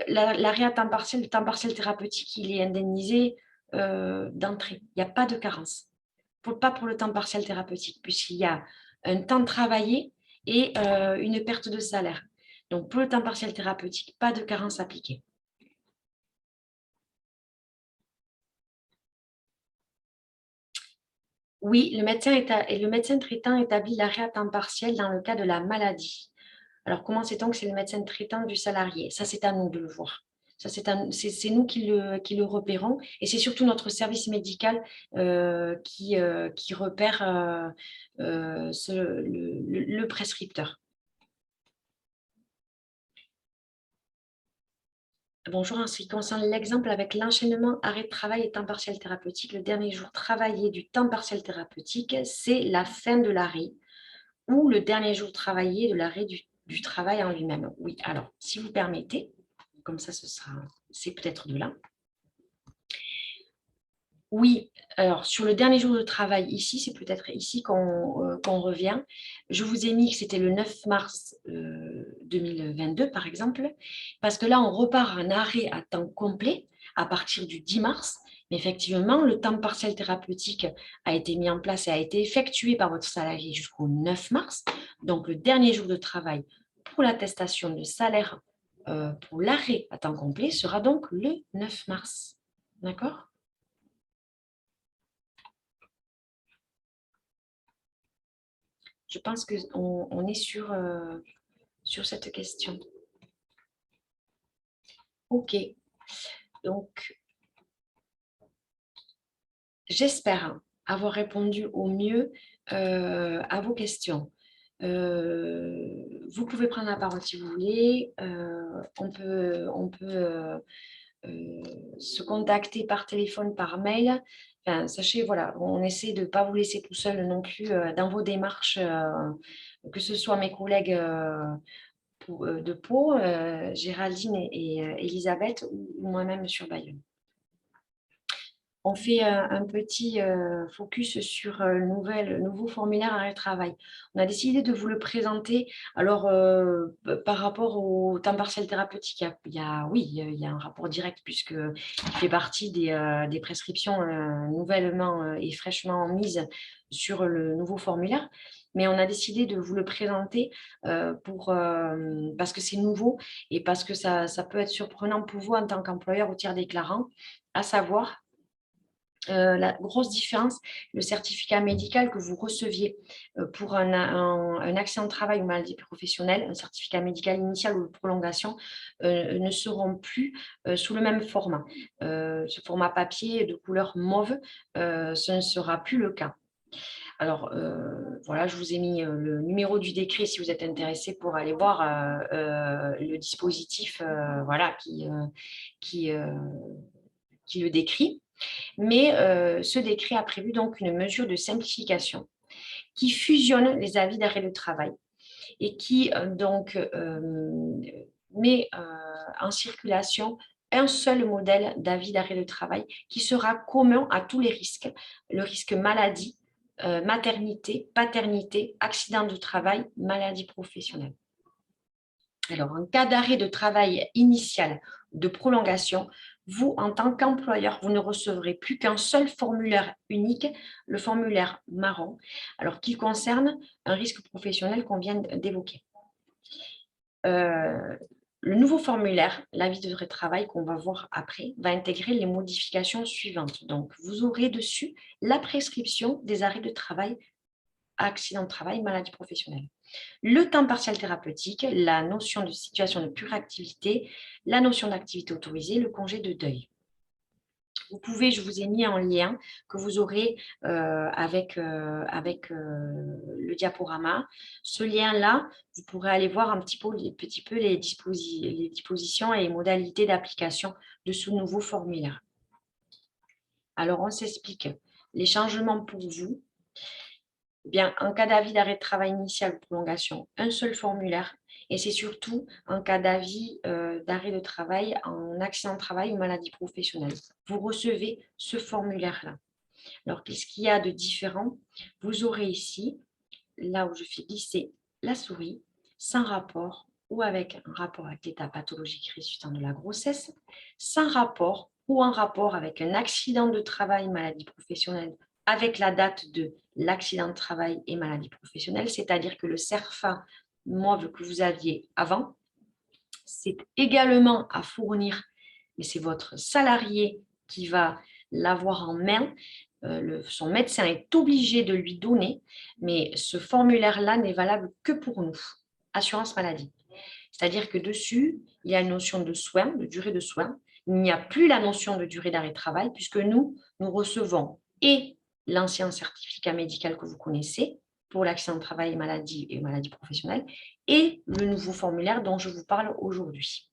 L'arrêt à temps partiel thérapeutique, il est indemnisé d'entrée. Il n'y a pas de carence. Pas pour le temps partiel thérapeutique, puisqu'il y a un temps travaillé et une perte de salaire. Donc, pour le temps partiel thérapeutique, pas de carence appliquée. Oui, le médecin traitant établit l'arrêt à temps partiel dans le cas de la maladie. Alors, comment sait-on que c'est le médecin traitant du salarié? Ça, c'est à nous de le voir. Ça, c'est nous qui le repérons et c'est surtout notre service médical qui repère le prescripteur. Bonjour, en ce qui concerne l'exemple avec l'enchaînement arrêt de travail et temps partiel thérapeutique, le dernier jour travaillé du temps partiel thérapeutique, c'est la fin de l'arrêt ou le dernier jour travaillé de l'arrêt du travail en lui-même. Oui, alors, si vous permettez, comme ça, c'est peut-être de là. Oui, alors sur le dernier jour de travail ici, c'est peut-être ici qu'on revient. Je vous ai mis que c'était le 9 mars 2022, par exemple, parce que là, on repart un arrêt à temps complet à partir du 10 mars. Mais effectivement, le temps partiel thérapeutique a été mis en place et a été effectué par votre salarié jusqu'au 9 mars. Donc, le dernier jour de travail pour l'attestation de salaire pour l'arrêt à temps complet sera donc le 9 mars. D'accord ? Je pense qu'on est sur cette question. OK. Donc, j'espère avoir répondu au mieux à vos questions. Vous pouvez prendre la parole si vous voulez. On peut se contacter par téléphone, par mail. Enfin, sachez, voilà, on essaie de ne pas vous laisser tout seul non plus dans vos démarches, que ce soit mes collègues de Pau, Géraldine et Elisabeth ou moi-même sur Bayonne. On fait un petit focus sur le nouveau formulaire arrêt de travail. On a décidé de vous le présenter. Alors, par rapport au temps partiel thérapeutique, oui, il y a un rapport direct puisqu'il fait partie des prescriptions nouvellement et fraîchement mises sur le nouveau formulaire. Mais on a décidé de vous le présenter parce que c'est nouveau et parce que ça peut être surprenant pour vous en tant qu'employeur ou tiers déclarant, à savoir la grosse différence, le certificat médical que vous receviez pour un accident de travail ou maladie professionnelle, un certificat médical initial ou de prolongation, ne seront plus sous le même format. Ce format papier de couleur mauve, ce ne sera plus le cas. Alors, voilà, je vous ai mis le numéro du décret si vous êtes intéressé pour aller voir le dispositif voilà, qui le décrit. Mais ce décret a prévu donc une mesure de simplification qui fusionne les avis d'arrêt de travail et qui met en circulation un seul modèle d'avis d'arrêt de travail qui sera commun à tous les risques, le risque maladie, maternité, paternité, accident de travail, maladie professionnelle. Alors, en cas d'arrêt de travail initial, de prolongation, vous, en tant qu'employeur, vous ne recevrez plus qu'un seul formulaire unique, le formulaire marron, alors qu'il concerne un risque professionnel qu'on vient d'évoquer. Le nouveau formulaire, l'avis de travail qu'on va voir après, va intégrer les modifications suivantes. Donc, vous aurez dessus la prescription des arrêts de travail, accident de travail, maladie professionnelle. Le temps partiel thérapeutique, la notion de situation de pure activité, la notion d'activité autorisée, le congé de deuil. Vous pouvez, je vous ai mis en lien que vous aurez avec le diaporama. Ce lien-là, vous pourrez aller voir un petit peu les dispositions et les modalités d'application de ce nouveau formulaire. Alors, on s'explique. Les changements pour vous. Bien, en cas d'avis d'arrêt de travail initial ou prolongation, un seul formulaire. Et c'est surtout en cas d'avis d'arrêt de travail en accident de travail ou maladie professionnelle. Vous recevez ce formulaire-là. Alors, qu'est-ce qu'il y a de différent? Vous aurez ici, là où je fais glisser la souris, sans rapport ou avec un rapport avec l'état pathologique résultant de la grossesse, sans rapport ou en rapport avec un accident de travail, maladie professionnelle, avec la date de l'accident de travail et maladie professionnelle, c'est-à-dire que le CERFA MOV que vous aviez avant, c'est également à fournir, mais c'est votre salarié qui va l'avoir en main. Son médecin est obligé de lui donner, mais ce formulaire-là n'est valable que pour nous, assurance maladie. C'est-à-dire que dessus, il y a une notion de soins, de durée de soins. Il n'y a plus la notion de durée d'arrêt de travail, puisque nous recevons et l'ancien certificat médical que vous connaissez pour l'accident de travail et maladie professionnelle, et le nouveau formulaire dont je vous parle aujourd'hui.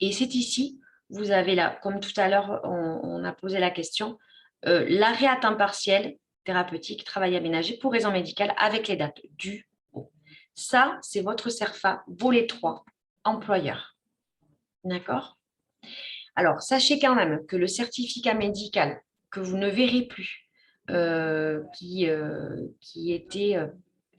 Et c'est ici, vous avez là, comme tout à l'heure, on a posé la question, l'arrêt à temps partiel, thérapeutique, travail aménagé pour raison médicale avec les dates du haut. Ça, c'est votre CERFA, volet 3, employeur. D'accord? Alors, sachez quand même que le certificat médical que vous ne verrez plus, qui était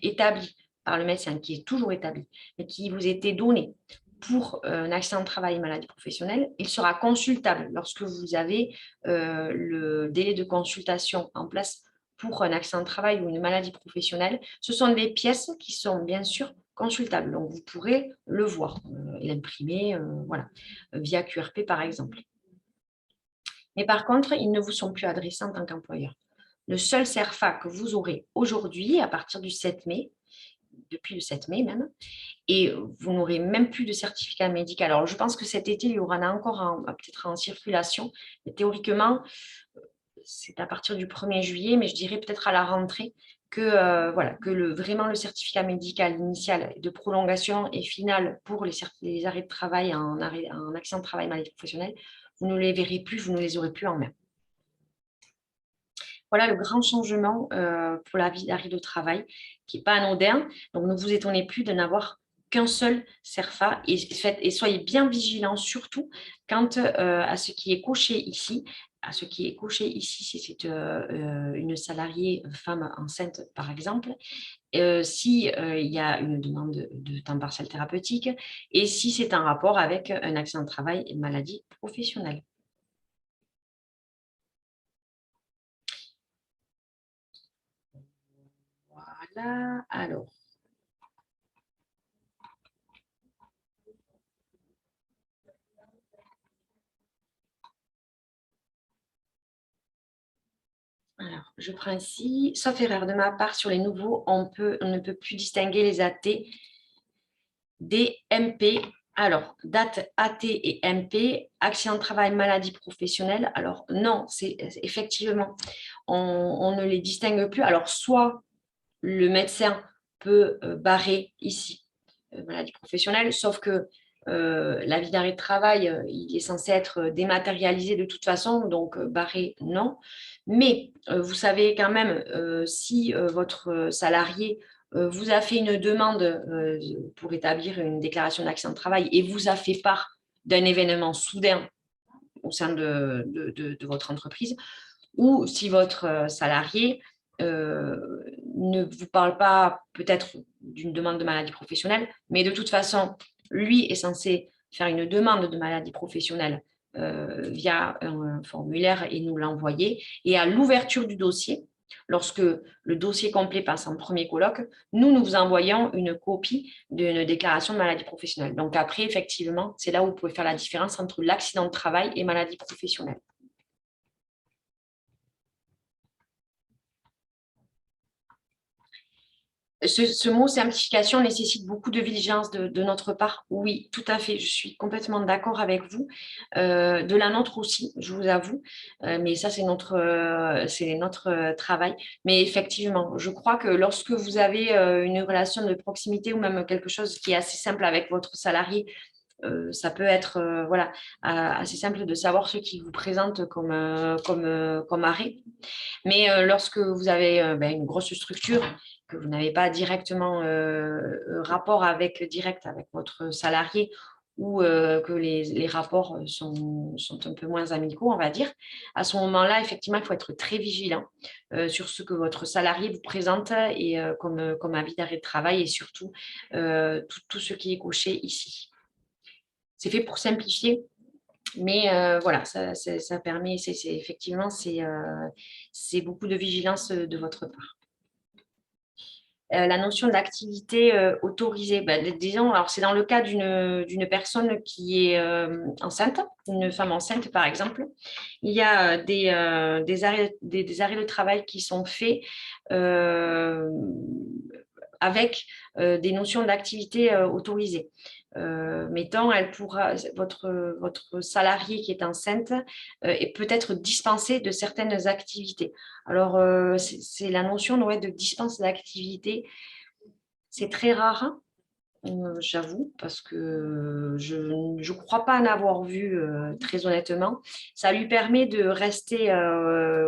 établi par le médecin, qui est toujours établi, mais qui vous était donné pour un accident de travail et maladie professionnelle, il sera consultable lorsque vous avez le délai de consultation en place pour un accident de travail ou une maladie professionnelle. Ce sont des pièces qui sont bien sûr consultables, donc vous pourrez le voir et l'imprimer voilà, via QRP par exemple. Mais par contre, ils ne vous sont plus adressés en tant qu'employeur. Le seul CERFA que vous aurez aujourd'hui, à partir du 7 mai, depuis le 7 mai même, et vous n'aurez même plus de certificat médical. Alors, je pense que cet été, il y aura encore peut-être en circulation. Mais théoriquement, c'est à partir du 1er juillet, mais je dirais peut-être à la rentrée que, voilà, que vraiment le certificat médical initial de prolongation et final pour les arrêts de travail en accident de travail maladie professionnelle, vous ne les verrez plus, vous ne les aurez plus en main. Voilà le grand changement pour la vie d'arrêt de travail, qui n'est pas anodin. Donc, ne vous étonnez plus de n'avoir qu'un seul CERFA et soyez bien vigilants surtout quant à ce qui est coché ici. À ce qui est coché ici, si c'est une salariée femme enceinte, par exemple, si il y a une demande de temps partiel thérapeutique et si c'est en rapport avec un accident de travail et maladie professionnelle. Voilà, alors. Alors, je prends ici, sauf erreur de ma part sur les nouveaux, on ne peut plus distinguer les AT des MP. Alors, date AT et MP, accident de travail, maladie professionnelle. Alors, non, c'est effectivement, on ne les distingue plus. Alors, soit le médecin peut barrer ici, maladie professionnelle, sauf que l'avis d'arrêt de travail, il est censé être dématérialisé de toute façon, donc barré, non. Mais vous savez quand même, si votre salarié vous a fait une demande pour établir une déclaration d'accident de travail et vous a fait part d'un événement soudain au sein de votre entreprise, ou si votre salarié ne vous parle pas peut-être d'une demande de maladie professionnelle, mais de toute façon, lui est censé faire une demande de maladie professionnelle via un formulaire et nous l'envoyer. Et à l'ouverture du dossier, lorsque le dossier complet passe en premier colloque, nous vous envoyons une copie d'une déclaration de maladie professionnelle. Donc après, effectivement, c'est là où vous pouvez faire la différence entre l'accident de travail et maladie professionnelle. Ce mot simplification nécessite beaucoup de vigilance de notre part. Oui, tout à fait. Je suis complètement d'accord avec vous. De la nôtre aussi, je vous avoue. Mais ça, c'est notre travail. Mais effectivement, je crois que lorsque vous avez une relation de proximité ou même quelque chose qui est assez simple avec votre salarié, ça peut être voilà, assez simple de savoir ce qui vous présente comme arrêt. Mais lorsque vous avez une grosse structure, que vous n'avez pas directement rapport direct avec votre salarié ou que les rapports sont un peu moins amicaux, on va dire, à ce moment-là, effectivement, il faut être très vigilant sur ce que votre salarié vous présente et comme avis d'arrêt de travail et surtout tout ce qui est coché ici. C'est fait pour simplifier, mais voilà, ça permet, effectivement, c'est beaucoup de vigilance de votre part. La notion d'activité autorisée, disons, alors c'est dans le cas d'une personne qui est enceinte, une femme enceinte par exemple. Il y a des arrêts de travail qui sont faits avec des notions d'activité autorisée. Mettons, votre salarié qui est enceinte est peut-être dispensé de certaines activités. Alors, c'est la notion de dispense d'activité. C'est très rare, j'avoue, parce que je ne crois pas en avoir vu, très honnêtement. Ça lui permet de rester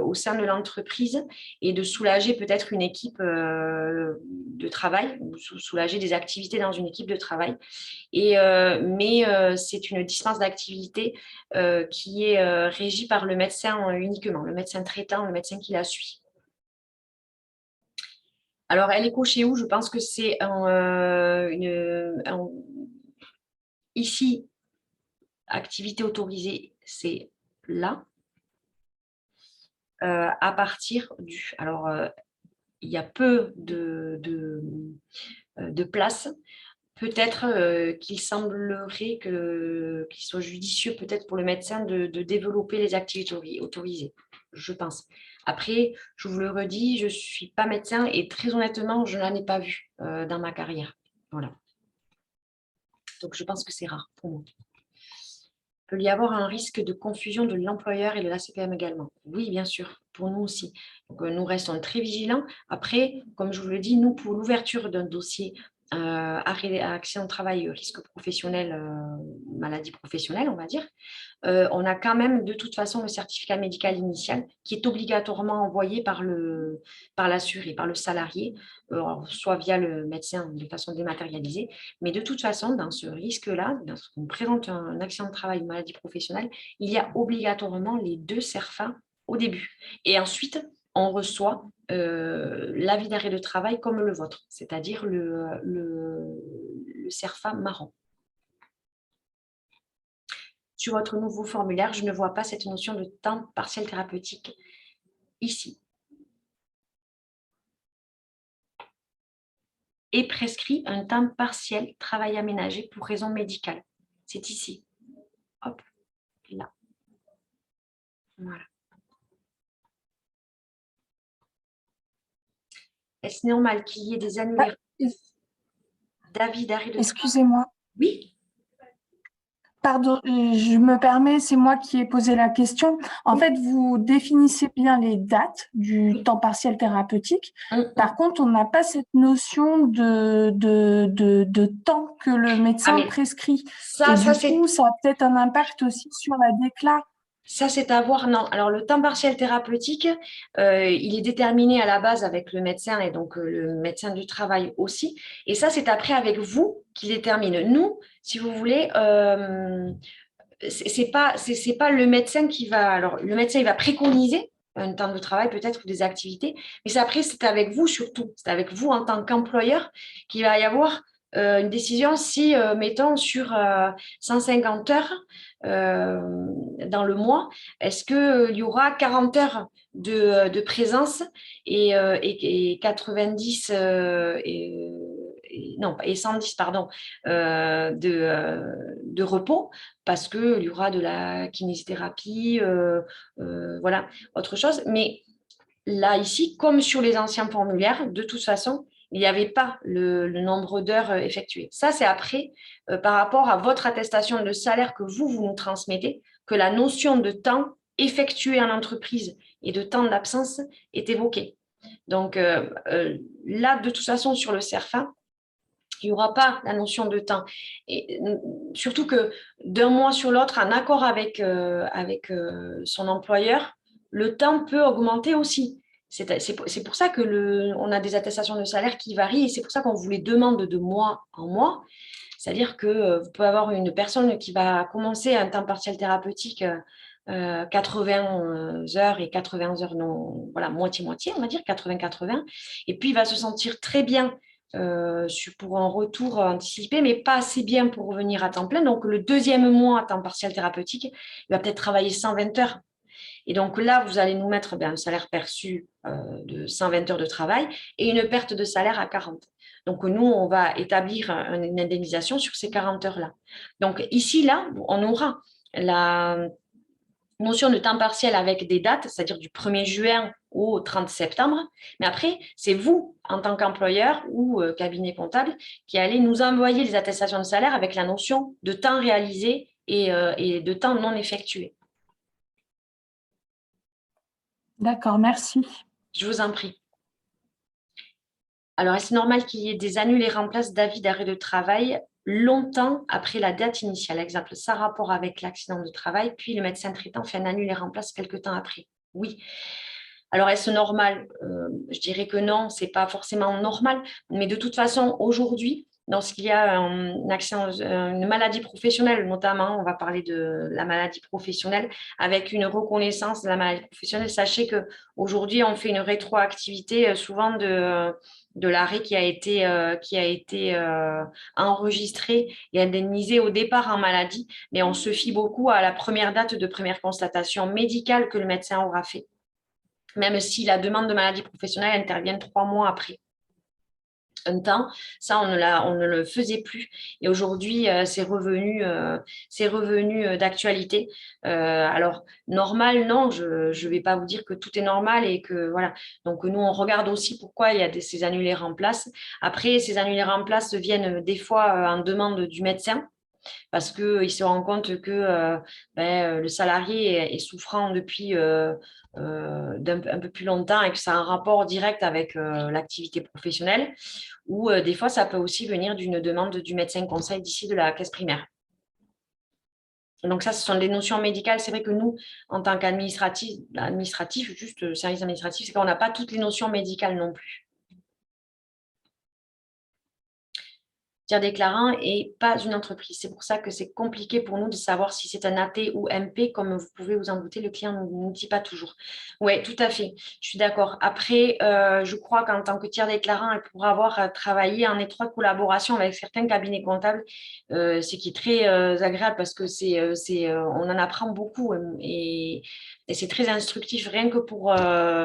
au sein de l'entreprise et de soulager peut-être une équipe de travail, ou soulager des activités dans une équipe de travail. Mais c'est une dispense d'activité qui est régie par le médecin uniquement, le médecin traitant, le médecin qui la suit. Alors, elle est cochée où? Je pense que c'est ici, activité autorisée, c'est là, à partir du. Alors, il y a peu de place. Peut-être qu'il semblerait qu'il soit judicieux peut-être pour le médecin de développer les activités autorisées, je pense. Après, je vous le redis, je ne suis pas médecin et très honnêtement, je n'en ai pas vu dans ma carrière. Voilà. Donc, je pense que c'est rare pour moi. Il peut y avoir un risque de confusion de l'employeur et de la CPM également. Oui, bien sûr, pour nous aussi. Donc, nous restons très vigilants. Après, comme je vous le dis, nous, pour l'ouverture d'un dossier accident de travail, risque professionnel, maladie professionnelle, on va dire, on a quand même de toute façon le certificat médical initial qui est obligatoirement envoyé par l'assuré, par le salarié, soit via le médecin de façon dématérialisée. Mais de toute façon, dans ce risque-là, lorsqu'on présente un accident de travail ou maladie professionnelle, il y a obligatoirement les 2 CERFA au début. Et ensuite, on reçoit l'avis d'arrêt de travail comme le vôtre, c'est-à-dire le CERFA marron. Sur votre nouveau formulaire, je ne vois pas cette notion de temps partiel thérapeutique ici. Est prescrit un temps partiel travail aménagé pour raison médicale. C'est ici. Hop, là. Voilà. Est-ce normal qu'il y ait des annulaires d'avis d'arrêt de travail? Excusez-moi. Oui. Pardon, je me permets, c'est moi qui ai posé la question. En fait, vous définissez bien les dates du temps partiel thérapeutique. Par contre, on n'a pas cette notion de temps que le médecin prescrit. Et du coup, ça a peut-être un impact aussi sur la déclaration. Ça, c'est à voir. Non. Alors, le temps partiel thérapeutique, il est déterminé à la base avec le médecin et donc le médecin du travail aussi. Et ça, c'est après avec vous qui détermine. Nous, si vous voulez, c'est pas le médecin qui va. Alors, le médecin, il va préconiser un temps de travail peut-être ou des activités. Mais après, c'est avec vous surtout, c'est avec vous en tant qu'employeur qu'il va y avoir une décision si, mettons, sur 150 heures dans le mois, est-ce qu'il y aura 40 heures de présence et 90 non, et 110 pardon, de repos parce qu'il y aura de la kinésithérapie, voilà, autre chose. Mais là, ici, comme sur les anciens formulaires, de toute façon, il n'y avait pas le nombre d'heures effectuées. Ça, c'est après, par rapport à votre attestation de salaire que vous nous transmettez, que la notion de temps effectué en entreprise et de temps d'absence est évoquée. Donc là, de toute façon, sur le CERFA, il n'y aura pas la notion de temps. Et surtout que d'un mois sur l'autre, en accord avec son employeur, le temps peut augmenter aussi. C'est pour ça on a des attestations de salaire qui varient et c'est pour ça qu'on vous les demande de mois en mois. C'est-à-dire que vous pouvez avoir une personne qui va commencer un temps partiel thérapeutique 80 heures et 80 heures, non, voilà, moitié-moitié, on va dire, 80-80. Et puis, il va se sentir très bien pour un retour anticipé, mais pas assez bien pour revenir à temps plein. Donc, le deuxième mois à temps partiel thérapeutique, il va peut-être travailler 120 heures. Et donc là, vous allez nous mettre un salaire perçu de 120 heures de travail et une perte de salaire à 40. Donc nous, on va établir une indemnisation sur ces 40 heures-là. Donc ici, là, on aura la notion de temps partiel avec des dates, c'est-à-dire du 1er juin au 30 septembre. Mais après, c'est vous, en tant qu'employeur ou cabinet comptable, qui allez nous envoyer les attestations de salaire avec la notion de temps réalisé et de temps non effectué. D'accord, merci. Je vous en prie. Alors, est-ce normal qu'il y ait des annulés remplaces d'avis d'arrêt de travail longtemps après la date initiale? Exemple, ça rapport avec l'accident de travail, puis le médecin traitant fait un annulé remplace quelque temps après. Oui. Alors, est-ce normal? Je dirais que non, ce n'est pas forcément normal. Mais de toute façon, aujourd'hui, lorsqu'il y a un accident, une maladie professionnelle, notamment, on va parler de la maladie professionnelle, avec une reconnaissance de la maladie professionnelle, sachez qu'aujourd'hui, on fait une rétroactivité souvent de l'arrêt qui a été enregistré et indemnisé au départ en maladie, mais on se fie beaucoup à la première date de première constatation médicale que le médecin aura fait, même si la demande de maladie professionnelle intervient 3 mois après. Un temps, ça, on ne le faisait plus. Et aujourd'hui, c'est revenu d'actualité. Alors, normal, non, je ne vais pas vous dire que tout est normal et que voilà. Donc, nous, on regarde aussi pourquoi il y a ces annulés remplaces. Après, ces annulés remplaces viennent des fois en demande du médecin, parce qu'il se rend compte que le salarié est souffrant depuis un peu plus longtemps et que ça a un rapport direct avec l'activité professionnelle, ou des fois, ça peut aussi venir d'une demande du médecin conseil d'ici de la caisse primaire. Donc ça, ce sont des notions médicales. C'est vrai que nous, en tant qu'administratif, juste service administratif, c'est qu'on n'a pas toutes les notions médicales non plus. Tiers déclarant et pas une entreprise. C'est pour ça que c'est compliqué pour nous de savoir si c'est un AT ou MP, comme vous pouvez vous en douter, le client ne nous dit pas toujours. Oui, tout à fait, je suis d'accord. Après, je crois qu'en tant que tiers déclarant, elle pourra avoir travaillé en étroite collaboration avec certains cabinets comptables, ce qui est très agréable parce que on en apprend beaucoup et c'est très instructif, rien que pour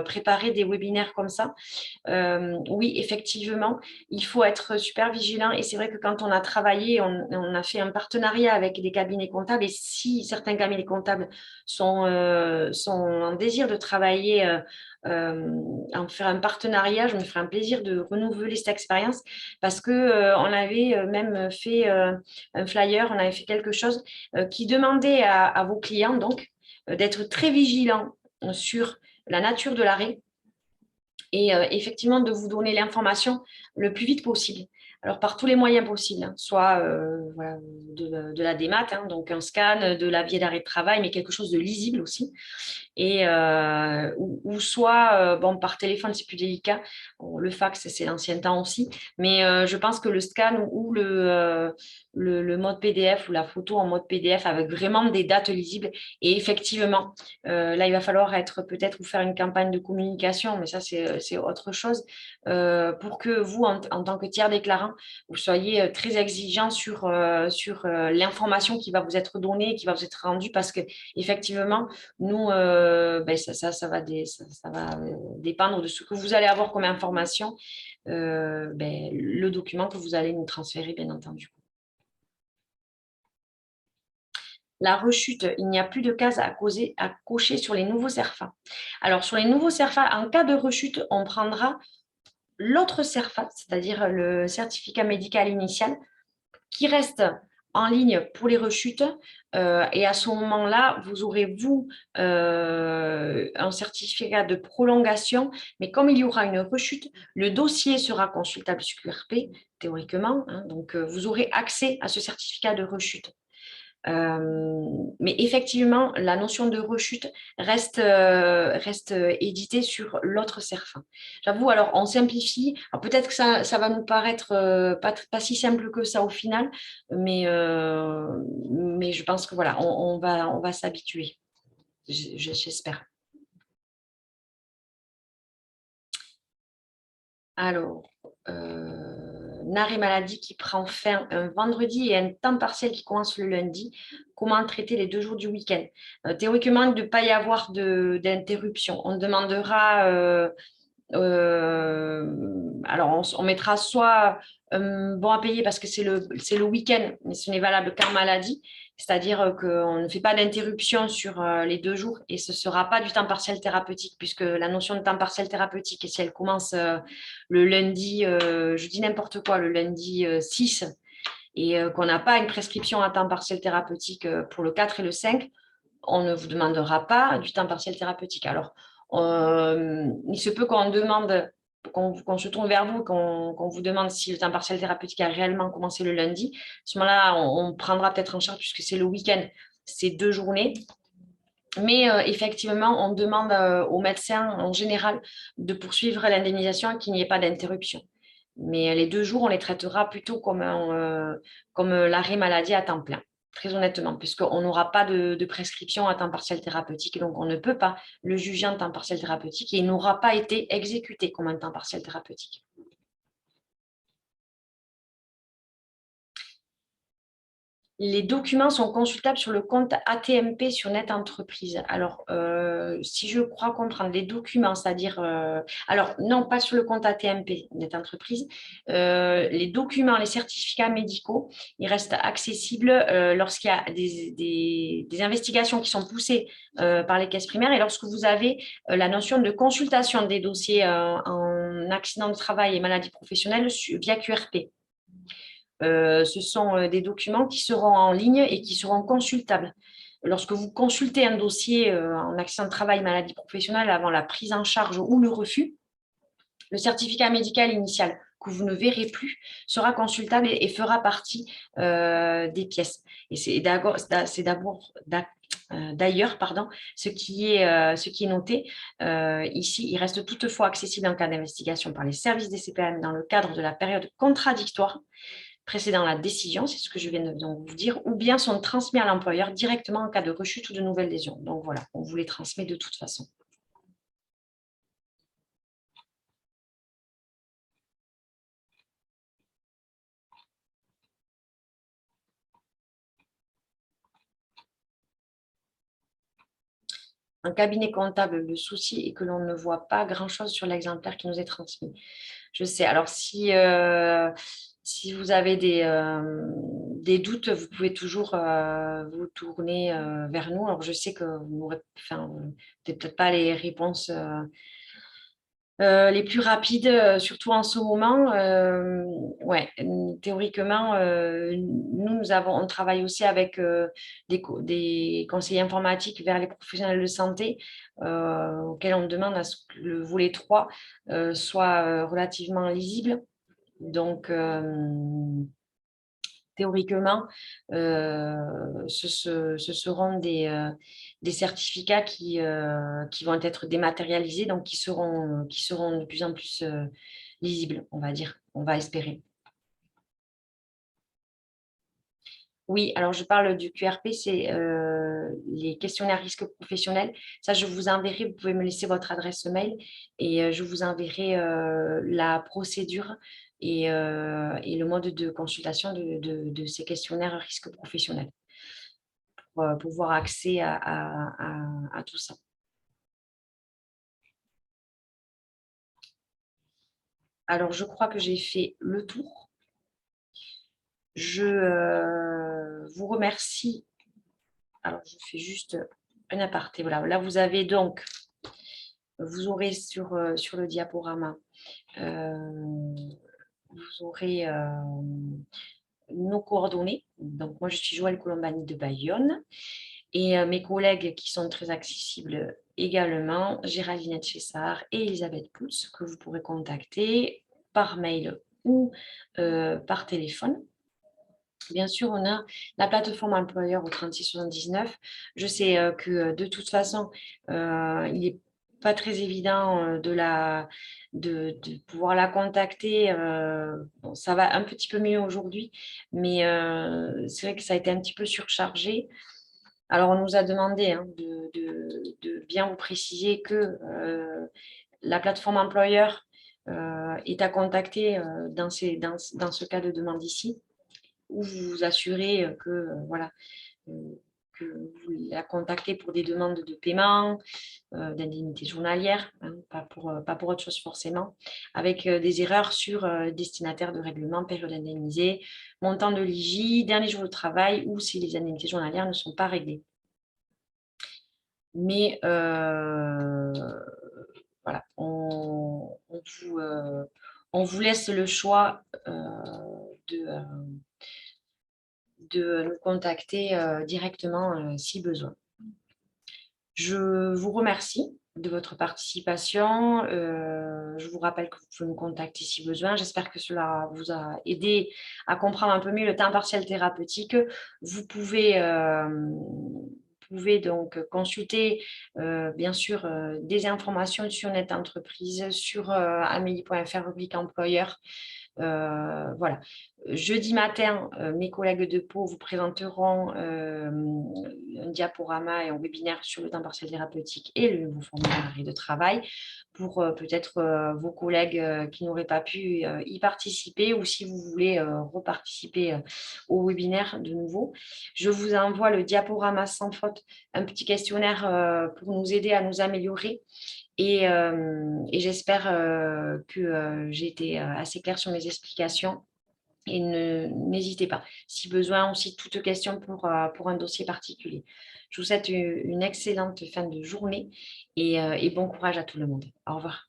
préparer des webinaires comme ça. Oui, effectivement, il faut être super vigilant et c'est vrai que quand on a travaillé, on a fait un partenariat avec des cabinets comptables et si certains cabinets comptables sont en désir de travailler, en faire un partenariat, je me ferai un plaisir de renouveler cette expérience parce qu'on avait même fait un flyer, on avait fait quelque chose qui demandait à vos clients donc d'être très vigilants sur la nature de l'arrêt et effectivement de vous donner l'information le plus vite possible. Alors, par tous les moyens possibles, hein, soit voilà, de la démat, hein, donc un scan, de l'avis d'arrêt de travail, mais quelque chose de lisible aussi. Et, ou soit, bon, par téléphone, c'est plus délicat. Bon, le fax, c'est l'ancien temps aussi. Mais je pense que le scan ou le mode PDF ou la photo en mode PDF avec vraiment des dates lisibles. Et effectivement, là, il va falloir être peut-être ou faire une campagne de communication, mais ça, c'est autre chose, pour que vous, en tant que tiers déclarant, vous soyez très exigeant sur l'information qui va vous être donnée, qui va vous être rendue, parce que effectivement, nous, ben, ça va dépendre de ce que vous allez avoir comme information, ben, le document que vous allez nous transférer, bien entendu. La rechute, il n'y a plus de cases à cocher sur les nouveaux CERFA. Alors, sur les nouveaux CERFA, en cas de rechute, on prendra l'autre CERFA, c'est-à-dire le certificat médical initial, qui reste en ligne pour les rechutes. Et à ce moment-là, vous aurez, vous, un certificat de prolongation. Mais comme il y aura une rechute, le dossier sera consultable sur QRP, théoriquement. Hein, donc, vous aurez accès à ce certificat de rechute. Mais effectivement, la notion de rechute reste éditée sur l'autre CERFA. J'avoue, alors on simplifie. Peut-être que ça va nous paraître pas si simple que ça au final, mais je pense que voilà, on va s'habituer. J'espère. Alors, un arrêt maladie qui prend fin un vendredi et un temps partiel qui commence le lundi. Comment traiter les 2 jours du week-end? Théoriquement, il ne doit pas y avoir d'interruption. On demandera, alors on mettra soit bon à payer parce que c'est le week-end, mais ce n'est valable qu'en maladie. C'est-à-dire qu'on ne fait pas d'interruption sur les 2 jours et ce ne sera pas du temps partiel thérapeutique puisque la notion de temps partiel thérapeutique, et si elle commence le lundi, je dis n'importe quoi, le lundi 6 et qu'on n'a pas une prescription à temps partiel thérapeutique pour le 4 et le 5, on ne vous demandera pas du temps partiel thérapeutique. Alors, il se peut qu'on demande, qu'on se tourne vers vous, qu'on vous demande si le temps partiel thérapeutique a réellement commencé le lundi. À ce moment-là, on prendra peut-être en charge, puisque c'est le week-end, c'est 2 journées. Mais effectivement, on demande aux médecins en général de poursuivre l'indemnisation et qu'il n'y ait pas d'interruption. Mais les 2 jours, on les traitera plutôt comme l'arrêt maladie à temps plein, très honnêtement, puisqu'on n'aura pas de prescription à temps partiel thérapeutique. Donc, on ne peut pas le juger en temps partiel thérapeutique et il n'aura pas été exécuté comme un temps partiel thérapeutique. Les documents sont consultables sur le compte ATMP sur Net Entreprise. Alors, si je crois comprendre, les documents, c'est-à-dire… alors, non, pas sur le compte ATMP Net Entreprise. Les documents, les certificats médicaux, ils restent accessibles lorsqu'il y a des investigations qui sont poussées par les caisses primaires et lorsque vous avez la notion de consultation des dossiers en accident de travail et maladie professionnelle via QRP. Ce sont des documents qui seront en ligne et qui seront consultables. Lorsque vous consultez un dossier en accident de travail, maladie professionnelle avant la prise en charge ou le refus, le certificat médical initial que vous ne verrez plus sera consultable et fera partie des pièces. Et c'est d'ailleurs, ce qui est noté ici, il reste toutefois accessible en cas d'investigation par les services des CPAM dans le cadre de la période contradictoire précédant la décision, c'est ce que je viens de vous dire, ou bien sont transmis à l'employeur directement en cas de rechute ou de nouvelle lésion. Donc voilà, on vous les transmet de toute façon. Un cabinet comptable, le souci est que l'on ne voit pas grand-chose sur l'exemplaire qui nous est transmis. Je sais. Alors, si vous avez des doutes, vous pouvez toujours vous tourner vers nous. Alors, je sais que vous n'avez peut-être pas les réponses les plus rapides, surtout en ce moment. Ouais, théoriquement, on travaille aussi avec des conseillers informatiques vers les professionnels de santé auxquels on demande à ce que le volet 3 soit relativement lisible. Donc, théoriquement, ce seront des certificats qui vont être dématérialisés, donc qui seront de plus en plus lisibles, on va dire, on va espérer. Oui, alors je parle du QRP, c'est les questionnaires risques professionnels. Ça, je vous enverrai, vous pouvez me laisser votre adresse mail et je vous enverrai la procédure et le mode de consultation de ces questionnaires risques professionnels pour pouvoir accès à tout ça. Alors, je crois que j'ai fait le tour. Je vous remercie. Alors, je fais juste un aparté. Voilà, là, vous avez donc, vous aurez sur le diaporama, vous aurez nos coordonnées. Donc, moi, je suis Joëlle Colombani de Bayonne et mes collègues qui sont très accessibles également, Géraldine Chessard et Elisabeth Poulse, que vous pourrez contacter par mail ou par téléphone. Bien sûr, on a la plateforme employeur au 3679. Je sais que de toute façon, il n'est pas très évident de pouvoir la contacter. Bon, ça va un petit peu mieux aujourd'hui, mais c'est vrai que ça a été un petit peu surchargé. Alors, on nous a demandé de bien vous préciser que la plateforme employeur est à contacter dans ce cas de demande ici, où vous vous assurez voilà, que vous la contactez pour des demandes de paiement, d'indemnité journalière, hein, pas pour autre chose forcément, avec des erreurs sur destinataire de règlement, période indemnisée, montant de l'IJ, dernier jour de travail ou si les indemnités journalières ne sont pas réglées. Mais voilà, on vous laisse le choix de nous contacter directement si besoin. Je vous remercie de votre participation. Je vous rappelle que vous pouvez me contacter si besoin. J'espère que cela vous a aidé à comprendre un peu mieux le temps partiel thérapeutique. Vous pouvez donc consulter bien sûr des informations sur Net Entreprise, sur amélie.fr rubrique employeur. Voilà. Jeudi matin, mes collègues de Pau vous présenteront un diaporama et un webinaire sur le temps partiel thérapeutique et le nouveau formulaire de travail pour peut-être vos collègues qui n'auraient pas pu y participer ou si vous voulez reparticiper au webinaire de nouveau. Je vous envoie le diaporama sans faute, un petit questionnaire pour nous aider à nous améliorer. Et j'espère que j'ai été assez claire sur mes explications. Et n'hésitez pas, si besoin, aussi toute question pour un dossier particulier. Je vous souhaite une excellente fin de journée et bon courage à tout le monde. Au revoir.